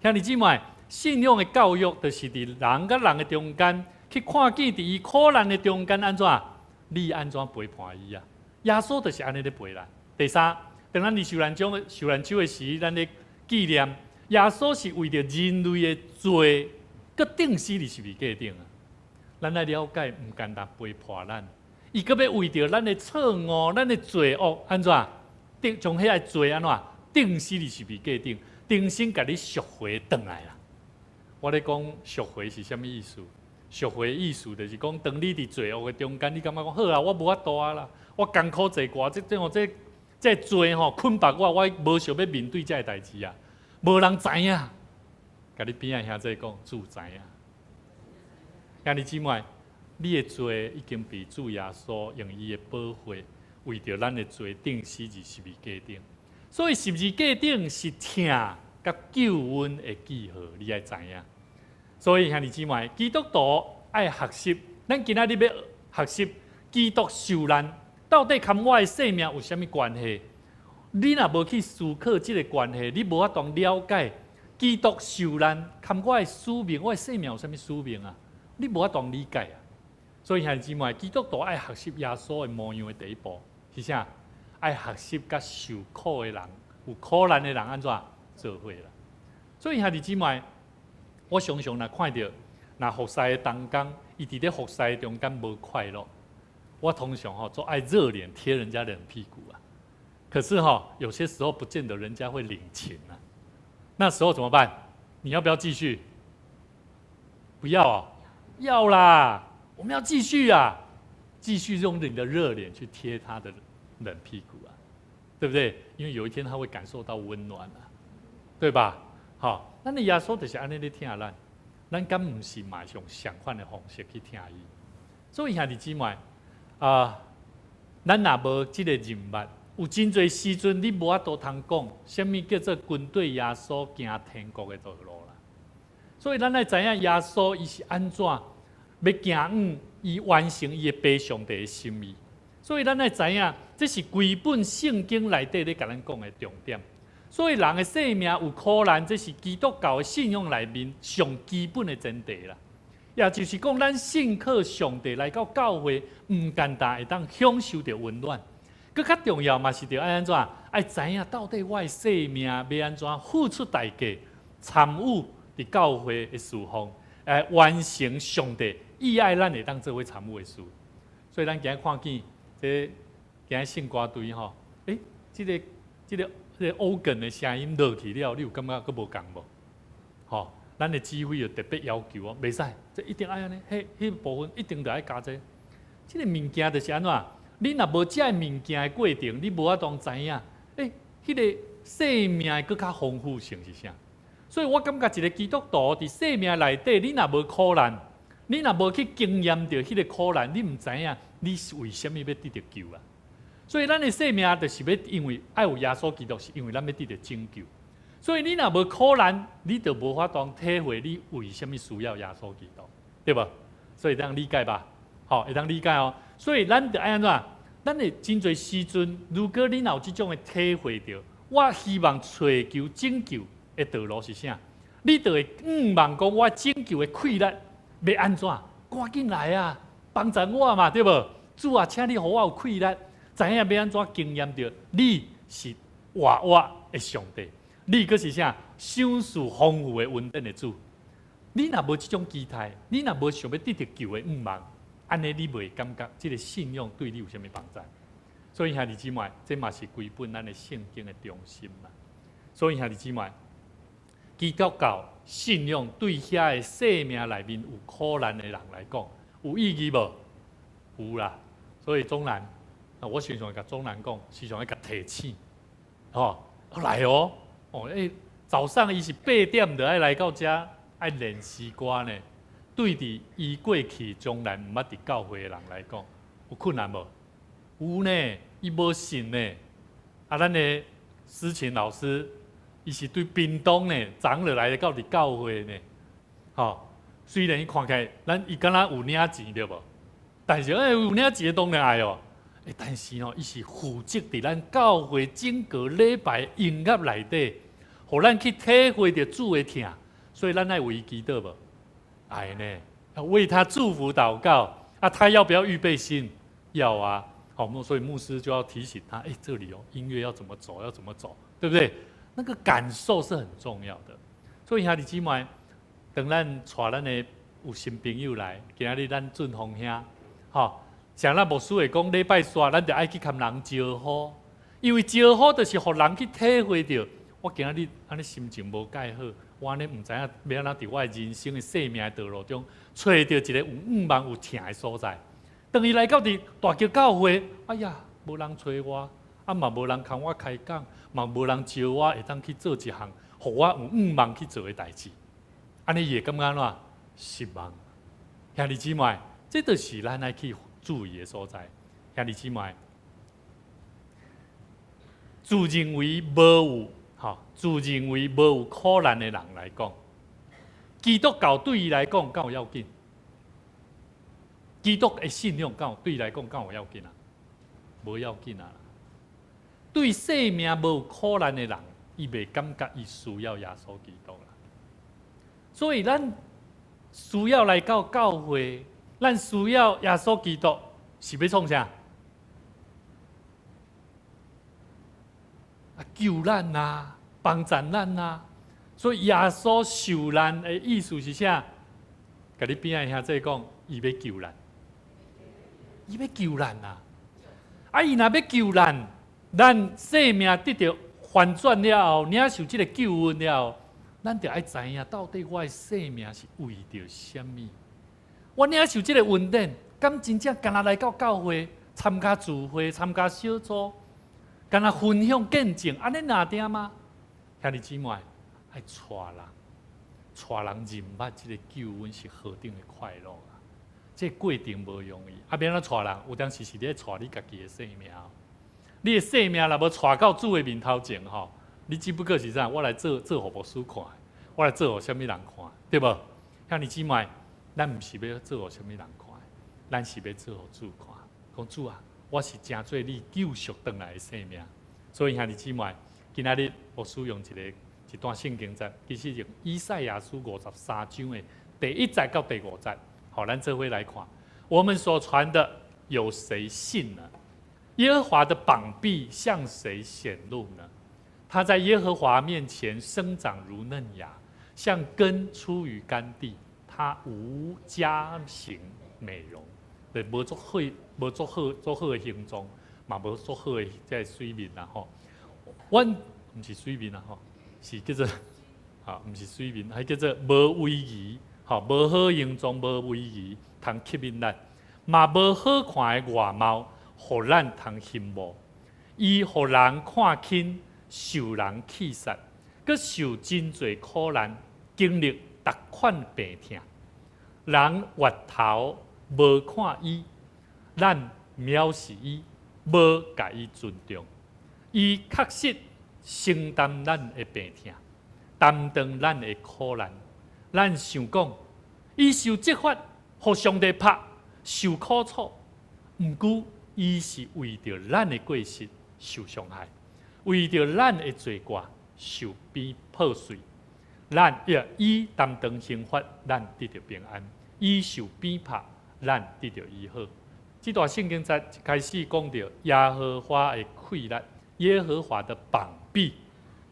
兄弟姊妹，信仰的教育就是伫人甲人的中间，去看见伫伊苦难的中间安怎？你安怎陪伴伊啊？耶稣就是安尼咧陪咱。第三。当咱伫受难周的时，咱咧纪念耶稣是为着人类的罪，搁定死伫十字架顶啊！咱来了解，毋简单陪伴咱，伊搁要为着咱的错误、咱的罪恶安怎？将迄个罪安怎？定死伫十字架顶，重新甲你赎回转来啦！我咧讲赎回是啥物意思？赎回意思就是讲，当你伫罪恶的中间，你感觉讲好啊，我无法度啊啦，我艰苦坐寡，这罪吼捆绑我无想要面对这个代志啊，无人知影。甲你边仔兄弟讲，主知影。兄弟姊妹，你的罪已经被主耶稣用伊的宝血为着咱的罪定死伫十字架顶。所以十字架顶是疼甲救恩的记号，你爱知影。所以兄弟姊妹，基督徒爱学习，咱今仔日要学习基督受难，到底跟我的生命有啥物关系？你若无去思考这个关系，你无法度了解基督受难，跟我的使命、我的生命有啥物使命啊？你无法度理解啊！所以兄弟姊妹，基督徒爱学习耶稣的模样的第一步是啥？爱学习甲受苦的人、有苦难的人安怎做伙啦？所以兄弟姊妹，我常常若看到，若服侍的同工，伊伫咧服侍中间无快乐，我通常做爱热脸贴人家冷屁股啊。可是有些时候不见得人家会领情啊。那时候怎么办？你要不要继续？不要啊，要啦！我们要继续啊，继续用你的热脸去贴他的冷屁股啊，对不对？因为有一天他会感受到温暖啊，对吧？好，那你耶稣就是安尼咧听咱敢唔是嘛用相反的方式去听伊？所以兄弟姊妹咱若无即个人物。有真侪时阵，你无法度通讲，什么叫做跟对耶稣行天国的道路啦。所以咱来知影耶稣伊是安怎要行伊完成伊的爸上帝的心意。所以咱来知影，这是规本圣经内底咧甲咱讲的重点。所以人的生命有苦难，这是基督教的信仰内面上基本的前提啦。也就是讲，咱信靠上帝来到教会，唔简单会当享受到温暖。更较重要嘛是着爱安怎？爱知影到底我的生命要安怎付出代价，参与伫教会的事奉，完成上帝意爱咱会当做伙参与的事。所以咱今日看见这今日圣歌队这个organ 的声音落去了，你有感觉佫无共无？咱的指挥就特别要求袂使，这一定爱安尼，迄部分一定得爱加这。这个物件就是安怎？你若无这物件的过程，你无法当知影，迄个生命佫较丰富性是啥？所以我感觉一个基督徒伫生命内底，你若无苦难，你若无去经验到迄个苦难，你毋知影你是为虾米要得到救啊？所以咱的生命就是要因为爱有耶稣基督，是因为咱要得到拯救。所以你若无苦难，你就无法当体会你为虾米需要耶稣基督，对吧？所以当理解吧，会当理解哦。所以咱就爱安怎？咱的真侪时阵，如果你有这种的体会到，我希望追求拯救的道路是啥？你就会望讲我拯救的气力要安怎？赶紧来啊，帮助我嘛，对无？主啊，请你互我有气力，知影要安怎经验到你是活我的上帝，你佫是啥？享受丰富的稳定的主。你若无这种期待，你若无想要得到救的望。安尼你袂感觉这个信仰对你有啥物帮助？所以兄弟姊妹，这嘛是规本咱的圣经的中心嘛。所以兄弟姊妹，基督教信仰对遐个生命内面有苦难的人来讲，有意义无？有啦。所以总然，我时常甲总然讲，时常要甲提醒，来哦，早上伊是8点就爱来到遮，爱练诗歌呢。对伫伊过去将来毋捌伫教会的人来讲，有困难无？有呢，伊无信呢。咱的思琴老师，伊是对屏东呢，长落来到伫教会呢。虽然伊看起来，伊敢若有领钱对无？但是有领钱当然爱哦。但是伊是负责伫咱教会整个礼拜音乐内底，互咱去体会着主的疼。所以咱爱为伊祈祷无？爱呢，要为他祝福祷告他要不要预备心？要啊。所以牧师就要提醒他，这里音乐要怎么走，要怎么走，对不对？那个感受是很重要的。所以兄弟姊妹，等咱带咱的有新朋友来，今日咱俊峰兄，像咱牧师会讲礼拜三，咱就爱去跟人招呼，因为招呼就是互人去体会到，我今日安尼心情无介好。我呢唔知影要安怎伫我人生的生命的道路中，找到一个有望有疼的所在。当伊来到伫大桥教会，哎呀，无人找我，嘛无人向我开讲，嘛无人招我，会当去做一项，互我有望去做的代志。安尼也感觉安怎？失望。兄弟姊妹，这就是咱爱去注意的所在。兄弟姊妹，自认为无有自认为无有苦难的人来讲，基督教对伊来讲敢有要紧？基督的信仰对伊来讲敢有要紧啊？无要紧啊！对生命无有苦难的人，伊袂感觉伊需要耶稣基督啦。所以咱需要来到教会，咱需要耶稣基督，是要创啥？救咱啊，帮助咱啊。所以耶稣受难的意思是啥？甲你边仔兄弟讲，伊要救咱，伊要救咱啊！伊若要救咱，咱生命得到翻转了后，领受这个救恩了后，咱就要知影到底我的生命是为着什么？我领受这个恩典，敢真正干那来到教会参加聚会、参加小组，干那分享见证，安尼哪点吗？兄弟姊妹，爱带人认捌这个救恩是何等的快乐啊！这过程无容易，免怎带人，有当时是你带你家己的生命。你的生命若无带到主的面头前吼，你只不过是啥？我来做互牧师看，我来做互什么人看，对无？兄弟姊妹，咱毋是要做互什么人看，咱是要做互主看。讲主啊，我是真做你救赎回来的生命。所以兄弟姊妹，今仔日我使用一段圣经节，其实是以赛亚书53章的第1节到第5节。好，咱这回来看，我们所传的有谁信呢？耶和华的膀臂向谁显露呢？他在耶和华面前生长如嫩芽，像根出于干地。他无加型美容，对，无做好的形状，嘛无做好的即水面啦吼。阮毋是水面啦吼，是叫做毋是水面，还叫做无威仪。无好形状，无威仪，通吸引咱；嘛无好看的外貌，互咱通羡慕。伊互人看轻，受人气杀，佮受真侪苦难，经历逐款病痛。人越头无看伊，咱藐视伊，无甲伊尊重。伊确实承担咱的病痛，担当咱的苦难。咱想讲，伊受责罚，互上帝拍，受苦楚。毋过，伊是为着咱的过失受伤害，为着咱的罪过受破碎。伊担当刑罚，咱得到平安；伊受鞭拍，咱得到医好。这段圣经在开始讲到耶和华的溃烂，耶和华的膀臂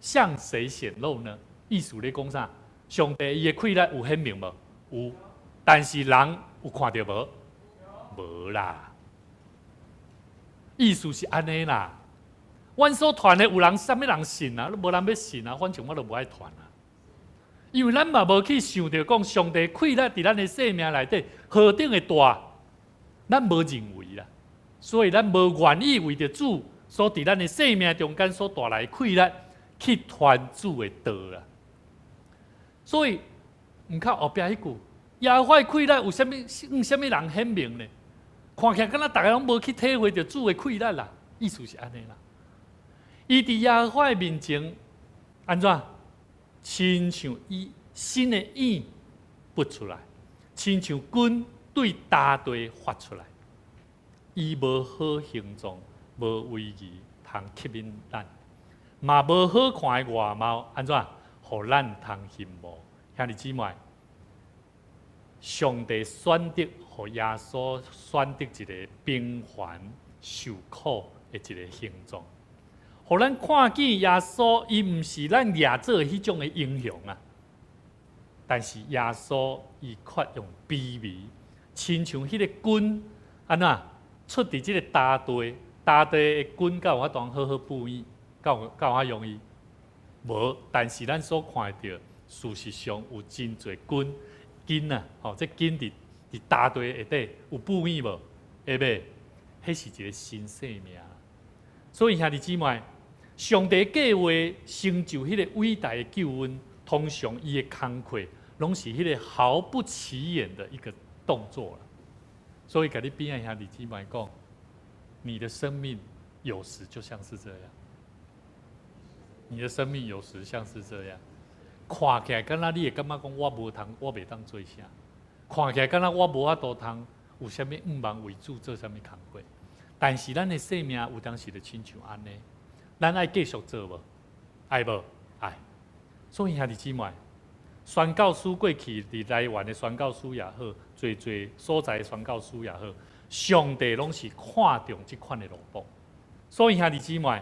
向谁显露呢？意思咧讲啥？上帝伊的溃烂有显明无？有，但是人有看到无？无啦。意思是安尼啦。阮所传的有人啥物人信啊？无人要信啊，反正我都无爱传啊。因为咱嘛无去想到讲上帝溃烂伫咱的生命内底何等的大，咱无认为啦。所以咱无愿意为着主所伫咱的生命中间所带来溃烂去传主的道啦。所以，毋靠后壁迄句，耶和华溃烂有啥物人显明呢？看起来敢若大家拢无去体会着主的溃烂啦，意思是安尼啦。伊伫耶和华面前安怎？亲像伊新的影拔出来，亲像根对大地发出来。伊无好形状，无威仪，通吸引咱，嘛无好看的外貌，安怎？互咱通羡慕。兄弟姊妹，上帝选择互耶稣选择一个平凡受苦的一个形状，互咱看见耶稣，伊毋是咱掠做迄种的英雄啊，但是耶稣伊却用卑微，亲像迄个根安怎出伫即个大地的根，敢有法当好好布衣，敢有法容易？无，但是咱所看到，事实上有真侪根啊，这根伫大地下底有布衣无？下尾，迄是一个新生命。所以兄弟姊妹，上帝计划成就迄个伟大的救恩，通常伊的工课，拢是迄个毫不起眼的一个动作了。所以，甲你边仔兄弟姊妹讲，你的生命有时就像是这样。你的生命有时像是这样，看起来敢若你会感觉讲我无通，我袂当做啥；看起来敢若我无法度通，有啥物毋忙为主做啥物工作。但是咱的生命有当时就亲像安尼，咱爱继续做无？爱无？爱。所以兄弟姊妹，宣教师过去伫台湾的宣教师也好，侪所在的宣教师也好，上帝拢是看重即款的路步。所以兄弟姊妹，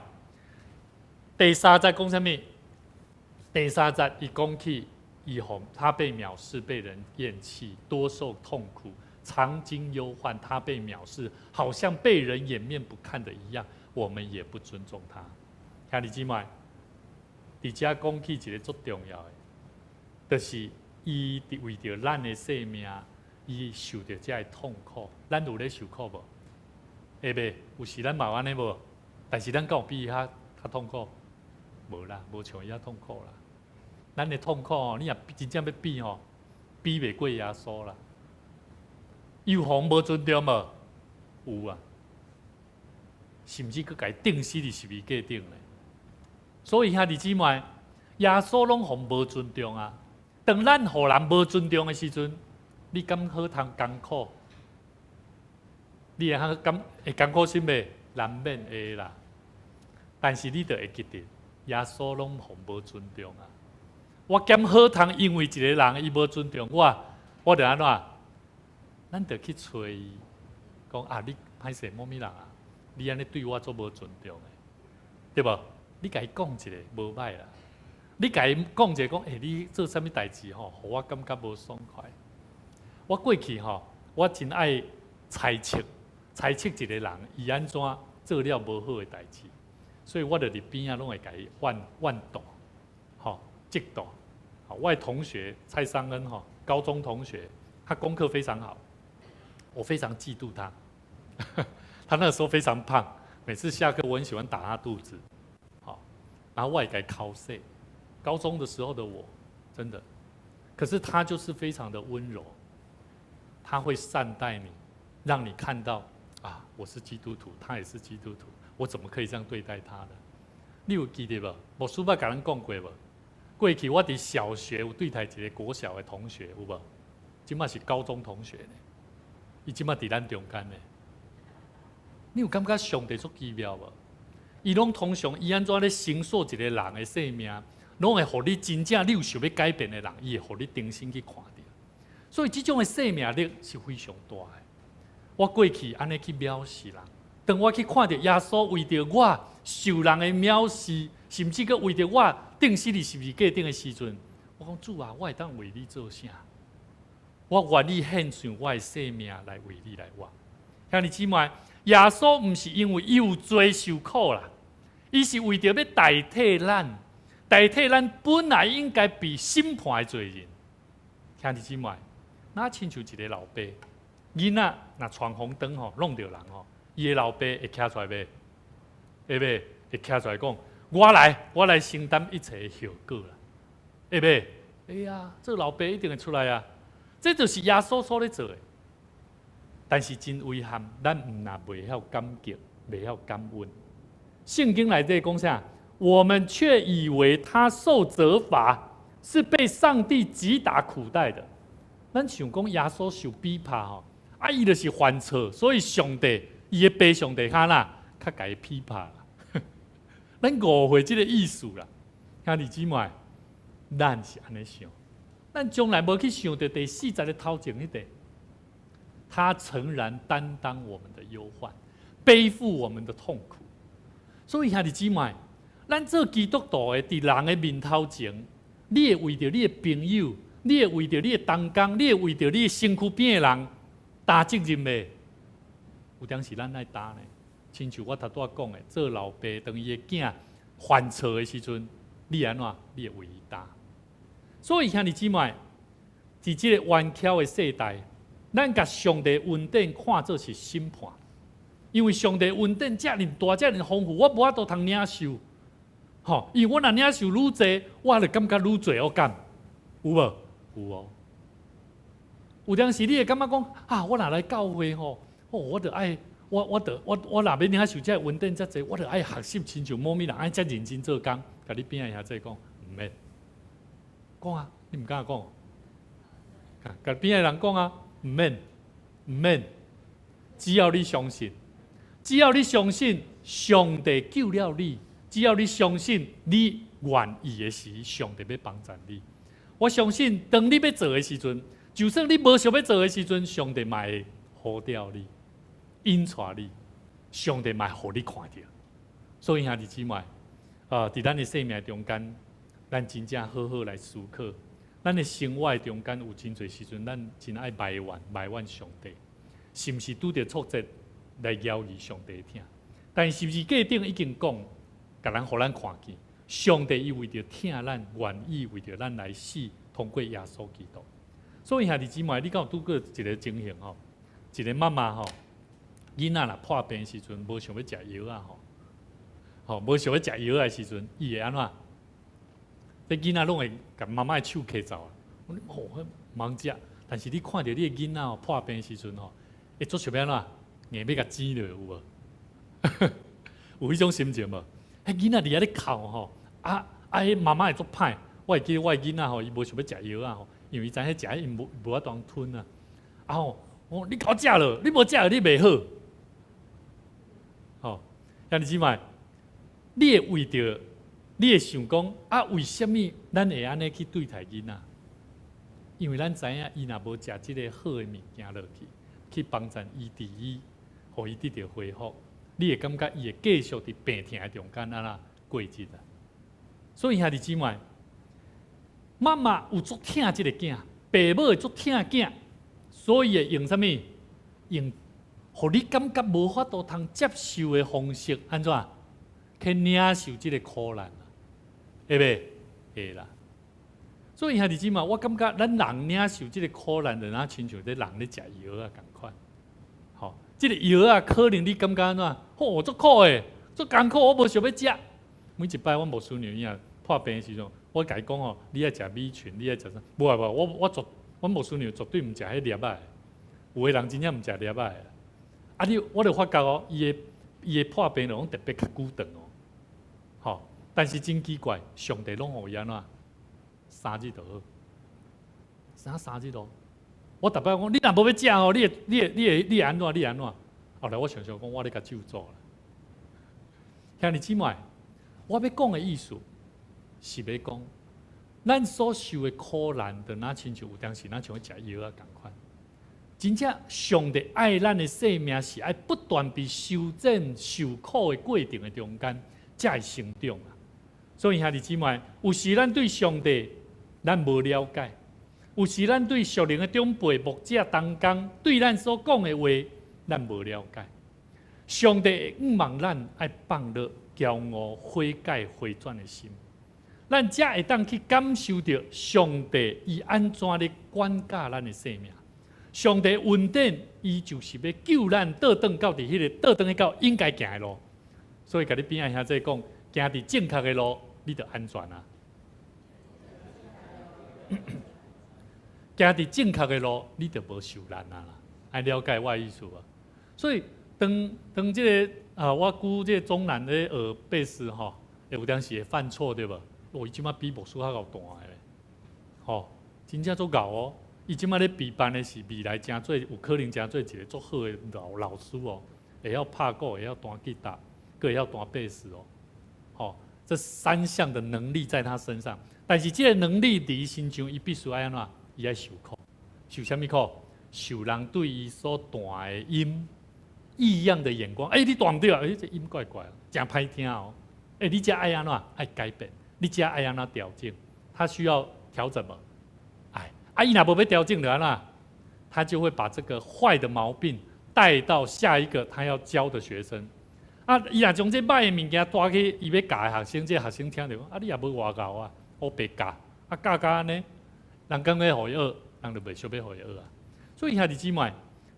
第3节讲啥物？第3节伊讲起以后，他被藐视，被人厌弃，多受痛苦，常经忧患。他被藐视，好像被人掩面不看的一样，我们也不尊重他。兄弟姊妹，伫遮讲起一个最重要的，就是伊为着咱的生命，伊受着遮的痛苦。咱有咧受苦无？会袂？有时咱嘛安尼无？但是咱敢有比伊较痛苦？无啦，无像伊遐痛苦啦。咱的痛苦哦，你若真正要比吼，比袂过耶稣啦。有互无尊重无？有啊，甚至佫家钉死伫十字架顶咧。所以兄弟姊妹，耶稣拢互无尊重啊。当咱互人无尊重的时阵，你敢好通艰苦？你会艰苦心袂？难免会啦。但是你着会记得，耶稣拢互无尊重啊。我兼好通因为一个人伊无尊重我着安怎？咱着去找伊，讲啊，你歹势某物人啊，你安尼对我做无尊重的，对无？你甲伊讲一个无歹啦，你甲伊讲一个讲，你做啥物代志吼，互我感觉无爽快。我过去吼，我真爱猜测一个人伊安怎做了无好的代志，所以我着伫边仔拢会甲伊怨妒，吼。嫉妒，好，我的同学蔡尚恩哈，高中同学，他功课非常好，我非常嫉妒他。他那个时候非常胖，每次下课我很喜欢打他肚子，好，然后我也给他考试。高中的时候的我，真的，可是他就是非常的温柔，他会善待你，让你看到啊，我是基督徒，他也是基督徒，我怎么可以这样对待他呢？你有记得无？牧师捌甲咱讲过无？过去我伫小学有对待一个国小的同学，有无？即马是高中同学呢，伊即马伫咱中间呢。你有感觉上帝足奇妙无？伊拢通常伊安怎咧形塑一个人的生命，拢会互你真正你有想要改变的人，伊会互你定心去看到。所以即种的生命力是非常大的。我过去安尼去藐视人，当我去看到耶稣为着我受人的藐视，甚至佮为着我钉死伫十字架顶的时阵，我讲主啊，我会当为你做啥？我愿意献上我的生命来为你来活。兄弟姊妹，耶稣毋是因为伊有罪受苦啦，伊是为着要代替咱本来应该被审判的罪人。兄弟姊妹，那亲像一个老爸，囡仔若闯红灯吼，弄着人吼，伊的老爸会徛出来袂？会袂？会徛出来讲，我来承担一切的后果啦，会袂？哎呀，这老爸一定会出来啊！这就是耶稣所咧做的。但是真遗憾，咱袂晓感激，袂晓感恩。圣经内底讲啥？我们却以为他受责罚，是被上帝击打苦待的。咱想讲耶稣受逼迫吼，伊就是犯错，所以上帝伊的爸上帝较甲伊批判啦。咱误会这个意思啦，兄弟姊妹，咱是安尼想，咱从来无去想到第4节的头前迄块，他诚然担当我们的忧患，背负我们的痛苦。所以兄弟姊妹，咱做基督徒的，伫人的面头前，你会为着你的朋友，你会为着你的同工，你会为着你身躯边的人担责任袂？有当时咱爱担呢。亲像我头拄仔讲的，做老爸当伊的囝犯错的时阵，你安怎？你会为伊担。所以兄弟姊妹，伫即个弯巧的世代，咱甲上帝恩典看作是审判，因为上帝恩典遮尔大、遮尔丰富，我无法度通领受。吼，因为我若领受愈济，我就感觉愈罪恶感，有无？有哦。有当时你会感觉讲啊，我若来教会吼，我着爱。我若要领受这恩典遮济，我着爱学习亲像某物人爱遮认真做工，甲你边仔遐做讲，毋免讲啊，你毋敢讲。甲边仔人讲啊，毋免，只要你相信，只要你相信上帝救了你，只要你相信你愿意的时，上帝要帮助你。我相信，当你要做的时阵，就算你无想要做的时阵，上帝嘛会呼召你、引带你，上帝嘛会互你看到。所以兄弟姊妹，伫咱的生命中间，咱真正好好来思考。咱的生活中间有真侪时阵，咱真爱埋怨上帝，是毋是拄着挫折来邀议上帝听？但是字架顶已经讲，甲咱互咱看见，上帝伊为着听咱，愿意为着咱来死，通过耶稣基督。所以兄弟姊妹，你敢有拄过一个情形吼？一个妈妈吼，囡仔若破病的时阵，无想要食药啊吼，无想要食药的时阵，伊会安怎？这囡仔拢会甲妈妈的手揢走啊！我迄忙食，但是你看到你的囡仔破病的时阵吼，会做想要安怎？硬要甲挤落有无？有迄种心情无？迄囡仔伫遐咧哭吼，迄妈妈会做歹。我会记得我的囡仔吼，伊无想要食药啊吼，因为伊知影食伊无法度吞啊。你搞食了，你无食了，你袂好。吼，兄弟姊妹，你会为着。你会想讲为什么咱会安尼去对待囡仔？因为咱知影伊若无食即个好的物件落去帮助医治伊，互伊得到恢复，你会感觉伊会继续伫病痛的中间过日子。所以兄弟姊妹，妈妈有足疼即个囝，爸母会足疼囝，所以会用啥物？用互你感觉无法度通接受的方式，安怎？去领受即个苦难。会袂？会啦。所以兄弟姊妹，我感觉咱人领受即个苦难，就亲像啲人咧食药啊，共款。吼，即个药啊，可能你感觉安怎？足苦诶，足艰苦，我无想要食。每一摆我牧师娘伊破病的时阵，我甲伊讲吼，你爱食米群，你爱食啥？无，我牧师娘绝对毋食迄粒仔。有诶人真正毋食粒仔。我就发觉哦，伊诶破病拢特别较久长哦。吼。但是真奇怪，上帝拢互伊安怎？3日就好，3日咯。我逐摆讲，你若无要食哦，你会安怎？你安怎？后来我想想讲，我咧甲救助啦。兄弟姊妹，我要讲的意思是要讲，咱所受的苦难，就亲像有当时咱像食药啊共款。真正上帝爱咱的生命是爱不断被修正、受苦的过程的中间，才会成长啊。所以兄弟姊妹，有时咱对上帝咱无了解，有时咱对属灵的长辈、牧者、同工对咱所讲的话，咱无了解。上帝毋望咱爱放落骄傲、悔改、回转的心，咱才会当去感受到上帝伊安怎咧管教咱的生命。上帝恩典，伊就是要救咱倒转到迄个倒转到应该行的路。所以，甲你边仔兄弟讲。行伫正确的路，你就安全啊！行伫正确的路，你就无受难啊！爱了解我的意思啊！所以当这个我估这个中南咧学贝斯吼，有当时会犯错对无？伊即马比牧师较够大诶，吼，真正足够哦！伊即马咧比班的是未来真做有可能真做一个足好的老师哦，会晓拍鼓，会晓弹吉他，佫会晓弹贝斯哦。这3项的能力在他身上，但是这个能力伫伊身上，伊必须爱安怎？伊爱受苦，受什么苦？受人对伊所弹的音异样的眼光。你弹唔对啊？这音怪怪，真歹听哦。你才爱安怎？爱改变，你才爱安怎调整？他需要调整吗？伊若无要调整就安怎？他就会把这个坏的毛病带到下一个他要教的学生。伊若将这歹的物件带去伊要教的学生，这学生听着你也无外教啊，我白教，教安尼，人讲要互伊学，人就袂想要互伊学啊。所以兄弟姊妹，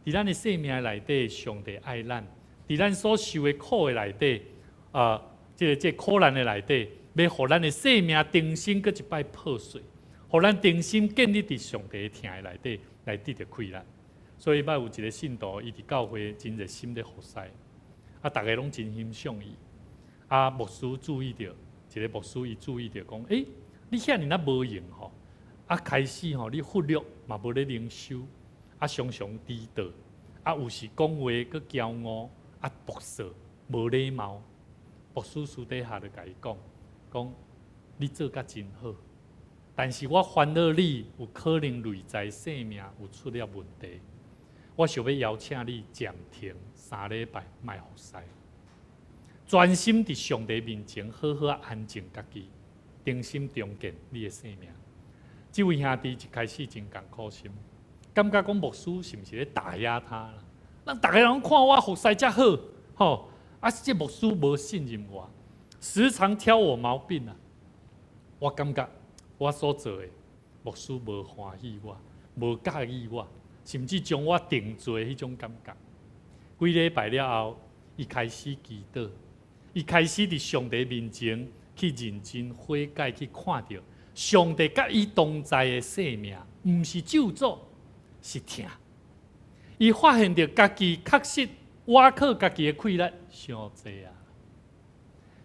伫咱的生命内底，上帝爱咱；伫咱所受的苦的内底，这苦难的内底，要互咱的生命重新搁一摆破碎，互咱重新建立伫上帝的疼的内底，来得到快乐。所以，捌有一个信徒，伊伫教会真热心咧服侍。大家拢真欣赏伊，牧师注意到一个牧师伊注意到讲，你遐尼无用吼，开始吼你忽略嘛无咧灵修，常常迟到，有时讲话佫骄傲，毒舌无礼貌。牧师私底下就甲伊讲你做甲真好，但是我烦恼你有可能内在性命有出了问题，我想要邀请你暂停3礼拜，莫服侍，专心伫上帝面前好好安静家己，定心重建你的性命。这位兄弟一开始真艰苦心，感觉讲牧师是毋是咧打压他啦？咱大家人看我服侍遮好，吼，这牧师无信任我，时常挑我毛病啊。我感觉我所做的牧师无欢喜我，无介意我，甚至将我定罪迄种感觉。几礼拜了后，伊开始祈祷，伊开始伫上帝面前去认真悔改，去看到上帝甲伊同在的生命，毋是咒诅，是疼。伊发现到家己确实挖靠家己的困难伤济啊，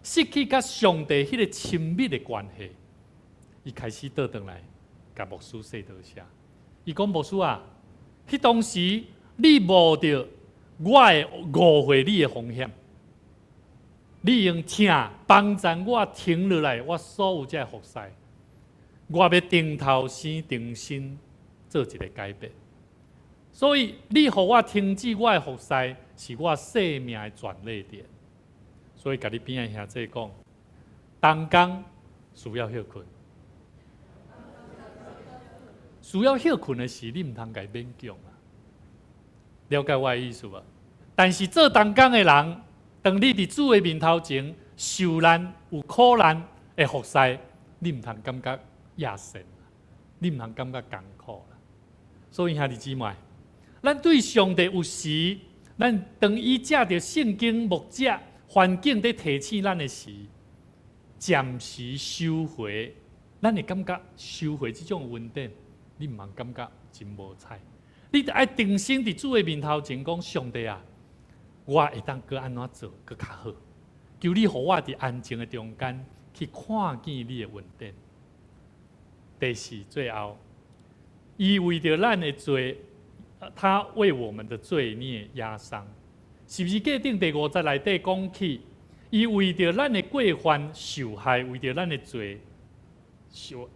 失去甲上帝迄个亲密的关系。伊开始倒转来，甲牧师说道谢。伊讲牧师啊，迄当时你无着我会误会你的风险，你用听帮助我停落来，我所有这服侍，我要定头先定心做一个改变。所以你互我停止我的服侍，是我生命的转捩点。所以甲你边仔兄弟讲，当工需要休困。需要休困的事，你唔通甲伊勉强啊！了解我的意思无？但是做当工的人，当你伫主的面头前受难、有苦难的服侍，你唔通感觉亚神，你唔通感觉艰苦啦。所以兄弟姊妹，咱对上帝有时，咱当伊借着圣经牧者环境在提醒咱的时，暂时收回，咱会感觉收回这种稳定。你唔通感觉真无彩，你得爱定心伫主的面头前讲，上帝啊，我会当搁安怎做搁较好？求你互我伫安静的中间去看见你的稳定。第四，最后，伊为着咱的罪，他为我们的罪孽压伤，是不是？过顶第5节内底讲起，伊为着咱的过犯受害，为着咱的罪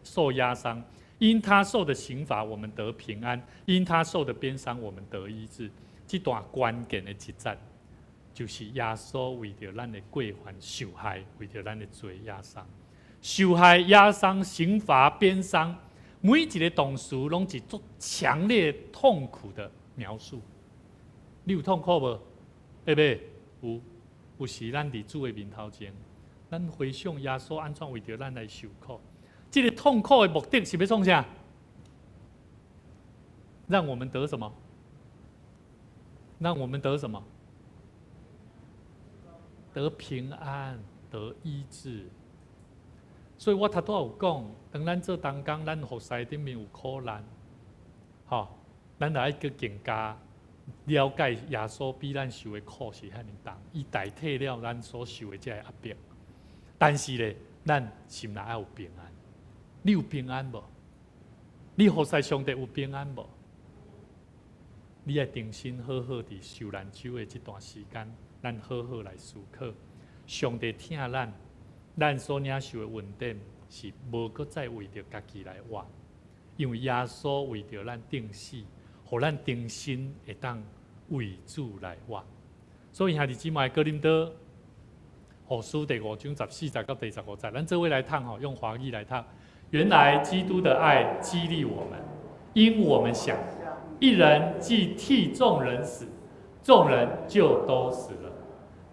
受压伤。因他受的刑罚，我们得平安；因他受的鞭伤，我们得医治。这段关键的一节，就是耶稣为着咱的过犯受害，为着咱的罪压伤。受害、压伤、刑罚、鞭伤，每一个动词拢是足强烈痛苦的描述。你有痛苦无？对不对？有。有时咱伫主的面头前，咱回想耶稣安怎为着咱来受苦。这个痛苦的目的是要创啥？让我们得什么？让我们得什么？得平安，得医治。所以我头拄有讲，当咱做当工，咱服侍顶面有苦难，咱就爱去更加了解耶稣比咱受的苦是遐尼重，伊代替了咱所受的这个压迫。但是咧，咱心内要有平安。你有平安无？你服侍上帝有平安无？你要定心好好地受难周的这段时间，咱好好来思考。上帝听咱所领受的恩典是无搁再为着家己来活，因为耶稣为着咱定死，互咱定心会当为主来活。所以兄弟姊妹，哥林多后书第5章14节到第15节，咱这位来读用华语来读。原来基督的爱激励我们，因我们想，一人既替众人死，众人就都死了，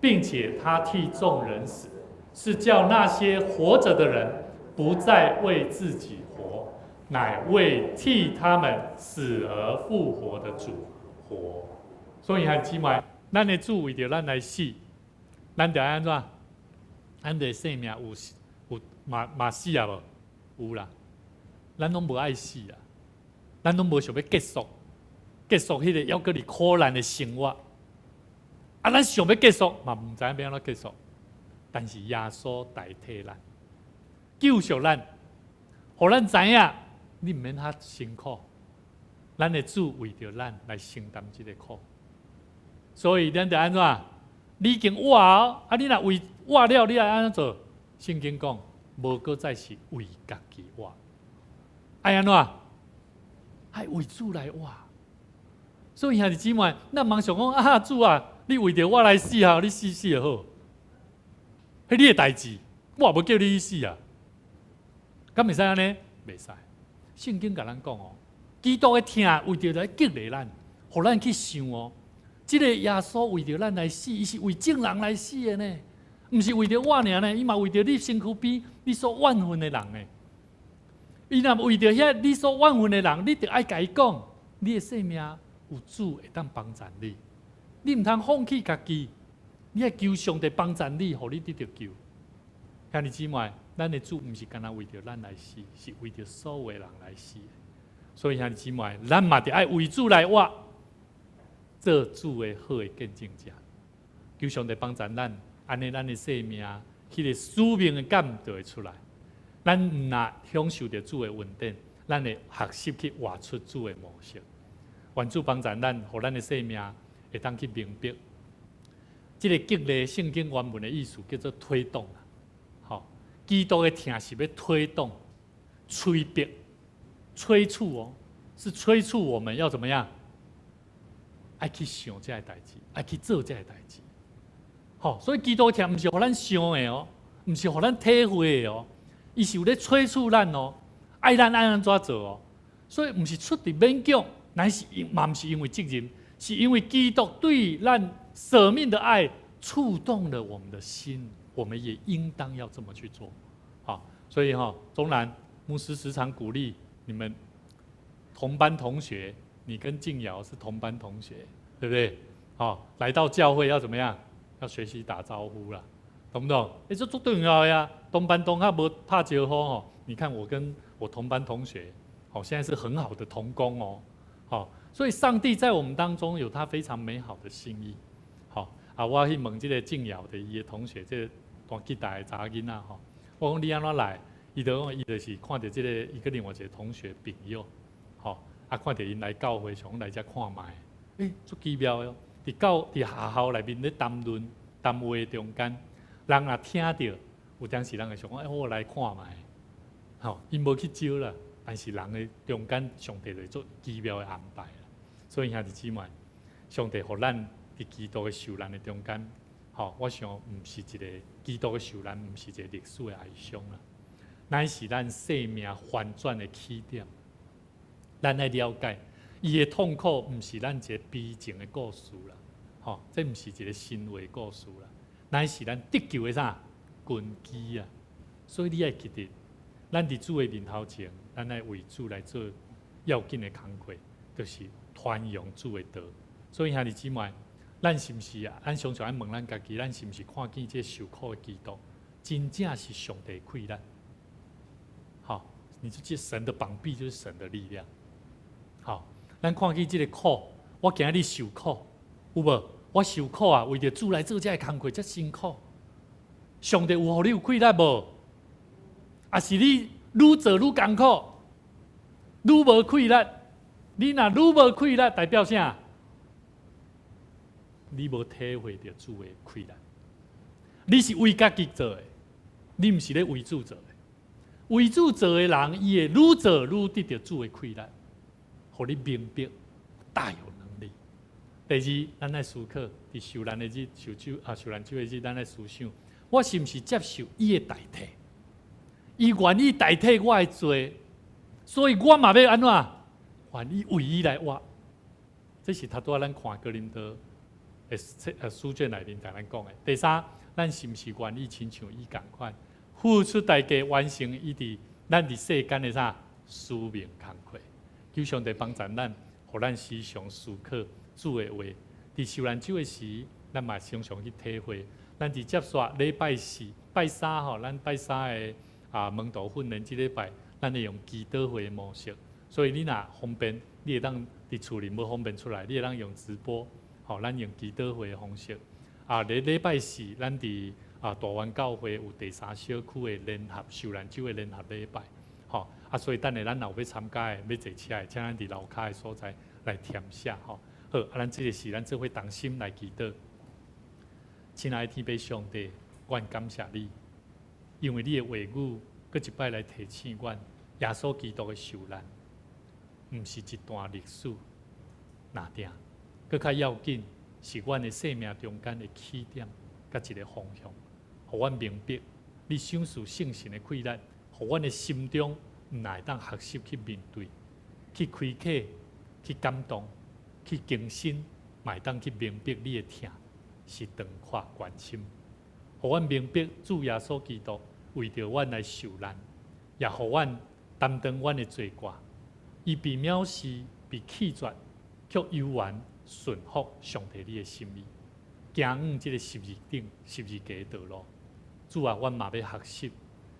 并且他替众人死，是叫那些活着的人不再为自己活，乃为替他们死而复活的主活。所以兄弟姊妹，咱的主为着咱来死，咱得安怎？咱的生命有嘛死啊无？有啦，咱拢无爱死啦，咱拢无想要结束迄个要搁你苦难的生活。咱想要结束嘛，唔知要安怎结束。但是耶稣代替咱，救赎咱，互咱知影，你毋免遐辛苦。咱的主为着咱来承担这个苦，所以咱得安怎？你已经活哦，你若为活了，你来安怎做？圣经讲，无搁再是为家己活，爱安怎？爱为主来活。所以兄弟姊妹，咱茫想讲啊，主啊，你为着我来死啊，你死就好。迄你的代志，我也无叫你去死啊。敢袂使安尼？袂使。圣经甲咱讲哦，基督的听为着来激励咱，互咱去想哦，即个耶稣为着咱来死，伊是为众人来死的呢，毋是为着我尔呢，伊嘛为着你身躯边你所怨恨的人呢。伊若为着遐你所怨恨的人，你着爱甲伊讲，你的性命有主会当帮助你，你毋通放弃家己，你爱求上帝帮助你，互你得到救。兄弟姊妹，咱的主毋是干那为着咱来死，是为着所有的人来死。所以兄弟姊妹，咱嘛得爱为主来活，做主的好的见证者。求上帝帮助咱，安尼咱的生命，迄个使命的感就会出来。咱毋若享受着主的恩典，咱会学习去活出主的模式。愿主帮助咱，互咱的生命会当去明白。这个激励圣经原文的意思叫做推动啦。好，基督的听是要推动、催逼、催促哦，是催促我们要怎么样？爱去想这个代志，爱去做这个代志。好，所以基督的听毋是互咱想的哦，毋是互咱体会的哦，伊是有咧催促咱哦，爱咱爱安怎做哦。所以毋是出于勉强，乃是嘛毋是因为责任，是因为基督对咱舍命的爱触动了我们的心，我们也应当要这么去做。好，所以中南牧师时常鼓励你们同班同学，你跟静瑶是同班同学，对不对？好，来到教会要怎么样？要学习打招呼啦，懂不懂？这最重要呀！同班同学无拍招呼哦。你看我跟我同班同学，现在是很好的同工哦。好，所以上帝在我们当中有他非常美好的心意。好啊，我去问这个静瑶的伊的同学，这个弹吉他的查囡仔吼，我讲你安怎来？伊就讲伊就是看到这个伊跟另外一个同学朋友，啊看到因来教会上来遮看卖，足奇妙的哦！伫学校内面咧谈论谈话中间，人若听到，有当时人会想讲，我来看卖，因无去招啦，但是人的中间，上帝就做奇妙的安排啦。所以兄弟姊妹，上帝互咱伫基督的受难的中间，我想毋是一个基督的受难，毋是一个历史的哀伤啦，乃是咱生命反转的起点。咱来了解，伊的痛苦毋是咱一个悲情的故事啦，这毋是一个神话故事啦，乃是咱得救的啥根基啊！所以你要记得，咱伫主的面头前，咱来为主来做要紧的工课，就是传扬主的道。所以兄弟姊妹，咱是毋是啊？咱常常爱问咱家己，咱是毋是看见这受苦的基督，真正是上帝馈咱？好，你就记神的膀臂就是神的力量。好，咱看见这个苦，我今日受苦，有无？我受苦啊，为着主来做这个工课，遮辛苦。上帝有互你有快乐无？啊，是你愈做愈艰苦，愈无快乐。你若愈无快乐，代表啥？你无体会到主的快乐。你是为家己做的，你毋是咧为主做的。为主做的人，伊会愈做愈得到主的快乐。互你明白，大有能力。第二，咱来思考，伫受难的日、受难周的日，咱来思想，我是毋是接受伊的代替？伊愿意代替我的罪，所以我嘛要安怎？愿意为伊来活。这是头拄仔咱看哥林多的书卷内面甲咱讲的。第三，咱是毋是愿意亲像伊共款，付出代价完成伊咱伫世间的啥使命工课？求上帝帮助咱，互咱时常思考主的话。伫受难周的时，咱嘛常常去体会。咱伫接续礼拜四、拜三咱拜三的门徒训练，即礼拜咱会用祈祷会的模式。所以你若方便，你会当伫厝里无方便出来，你会当用直播，咱用祈祷会的方式。礼拜四咱伫大湾教会有第3小区的联合受难者的联合礼拜，吼所以等下咱若有要参加的、要坐车的，请咱伫楼骹的所在来填写，吼。好，咱这个是咱做伙同心来祈祷。亲爱的天父上帝，阮感谢你，因为你的话语，搁一摆来提醒阮，耶稣基督的受难，毋是一段历史，哪定？搁较要紧是阮的生命中间的起点，甲一个方向，互阮明白你赏赐圣神的气力，互阮的心中毋会当学习去面对、去开启、去感动、去更新，会当去明白你的疼是长阔关心，互阮明白主耶稣基督为着阮来受难，也互阮担当阮的罪过，伊被藐视、被弃绝，却悠然顺服上帝你的心意，行即个十字架的道路。主啊，阮嘛要学习，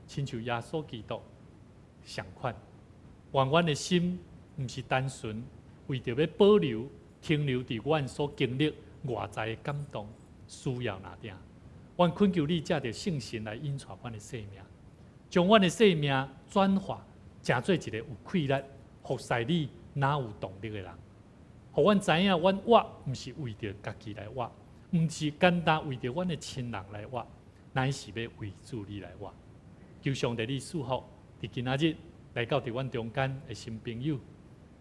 亲像耶稣基督相款，愿阮的心毋是单纯为着要保留、停留伫阮所经历外在的感动、需要哪点。阮恳求你借着圣神来引带阮的生命，将阮的生命转化，成做一个有气力、服侍你、哪有动力的人。互阮知影，阮活毋是为着家己来活，毋是简单为着阮的亲人来活，乃是要为主你来活。求上帝你赐福，伫今仔日来到伫阮中间的新朋友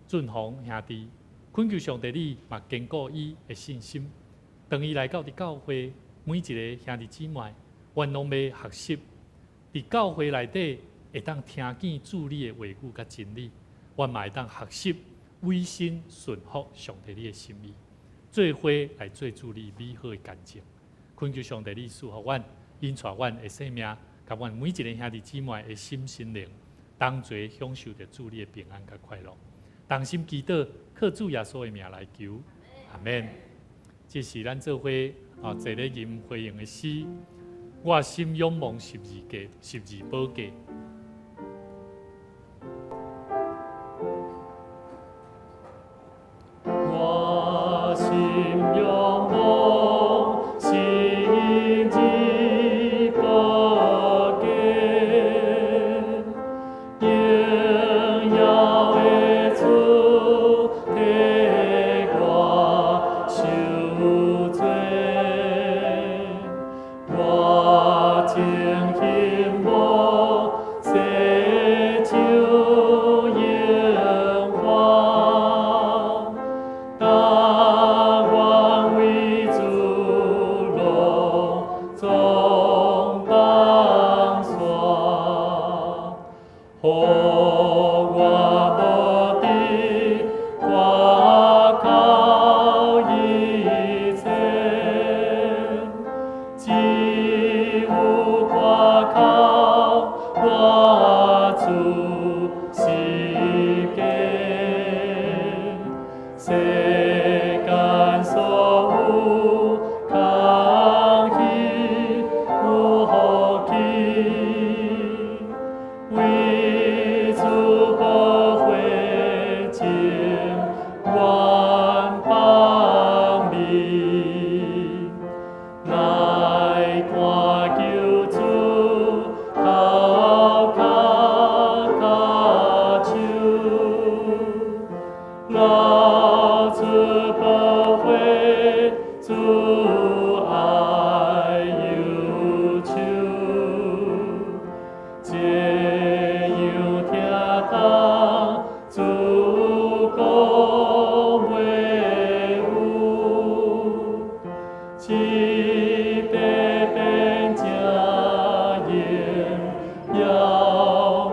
俊宏兄弟，恳求上帝你嘛坚固伊的信心。当伊来到伫教会，每一个兄弟姊妹，阮拢要学习伫教会内底会当听见主你的话语甲真理，阮嘛会当学习委身顺服上帝你的心意，做伙来做主你美好的干净。恳求上帝你赐福阮，引带阮的生命，甲阮每一个兄弟姊妹的心心灵，同齐享受着主你的平安甲快乐。同心祈祷，靠主耶稣的名来求，阿免。这是咱做伙坐咧吟回应的诗。我心仰望十字架，十字宝架。我心仰望十字宝架，荣耀的主替我受罪，我情希望世就荣华。当我为主路总当刷，互我无敌挂靠一切，只有挂靠我主是家。世间所有空虚有福气，为主保会情愿帮你，来看求主头壳脚手。老子不会主爱忧愁，只有听当主讲话有，只得变家言要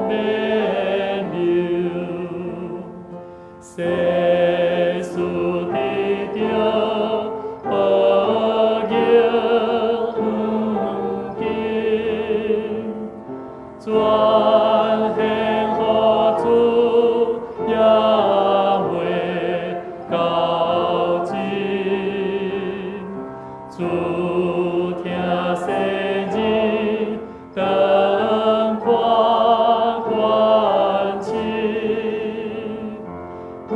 免留。世事得着报应不紧，转现予主也会高进，主听世人灯光关心。我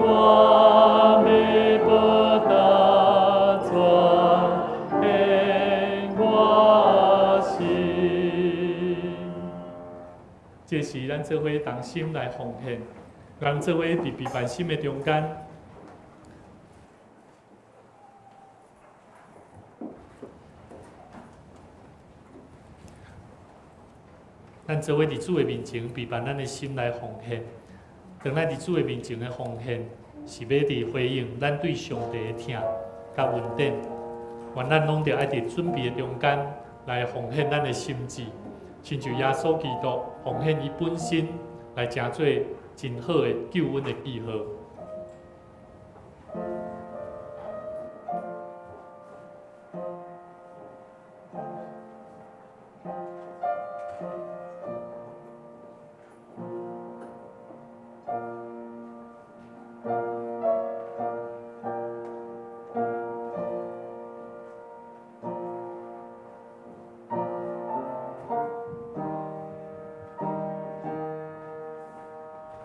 咱做伙同心来奉献，咱做伙伫陪伴心的中间。咱做伙伫主的面前陪伴咱的心来奉献。当咱伫主的面前的奉献，是要伫回应咱对上帝的听甲恩典。愿咱拢着爱伫准备的中间来奉献咱的心志，亲像耶稣基督奉献伊本身，来成做真好的救恩的记号。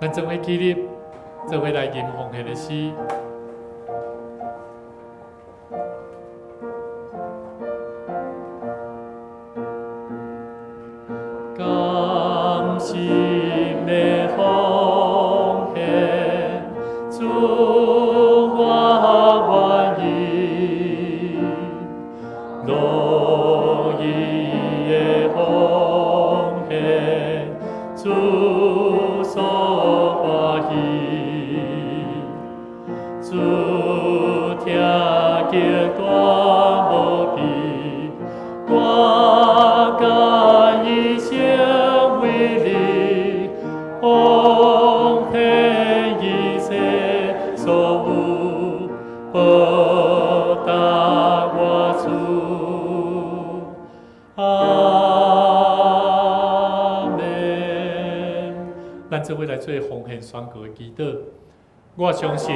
咱做伙起立，做伙来吟奉献的诗。甘心的奉献，主我愿意，乐意的奉献，主所欢喜，主听见大无比，我甘一生为你，奉献一切所有，报答我主。阿门。咱做伙来做奉献宣告的祈祷。我相信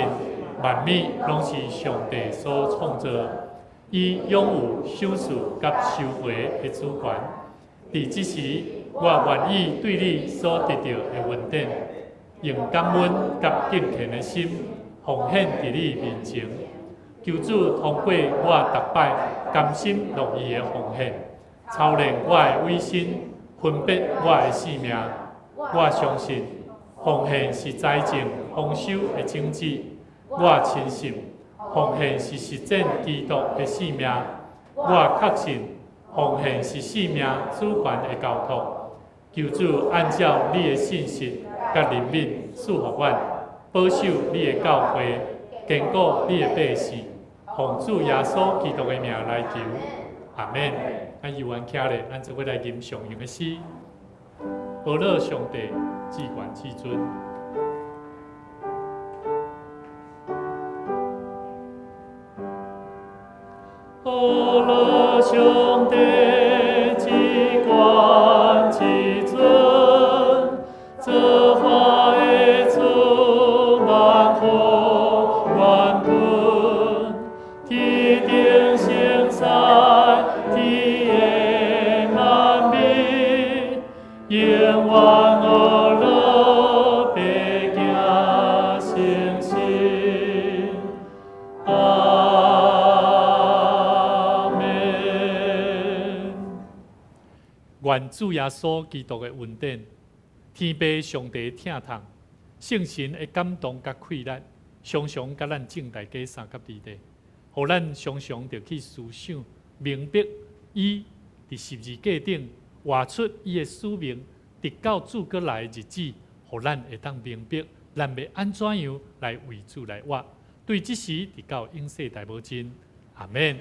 万物拢是上帝所创造，伊拥有赏赐甲收回的主权。伫即时，我愿意对你所得到的恩典，用感恩甲敬虔的心奉献伫你面前。求主通过我逐摆甘心乐意的奉献，操练我的委身，分别我的性命。我相信奉献是财政丰收的种子。我深信奉献是实践基督的使命。我确信奉献是生命主权的交托。求主按照你的信息甲怜悯赐福我，保守你的教会，坚固你的百姓。奉主耶稣基督的名来求，阿门。咱犹原徛咧，咱就要来吟上用的诗。阿乐上帝至权至尊。阿乐上帝至权至尊，造化的主万福万本，天顶生在天的万民，永远阿乐白行诚心。愿主耶稣基督的恩典、天父上帝的疼痛、圣神的感动甲馈力，常常甲咱正大家三甲地地，互咱常常着去思想、明白伊伫十字架顶活出伊的使命，直到主过来的日子，互咱会当明白咱要安怎样来为主来活。对即时直到永世大无尽，阿免。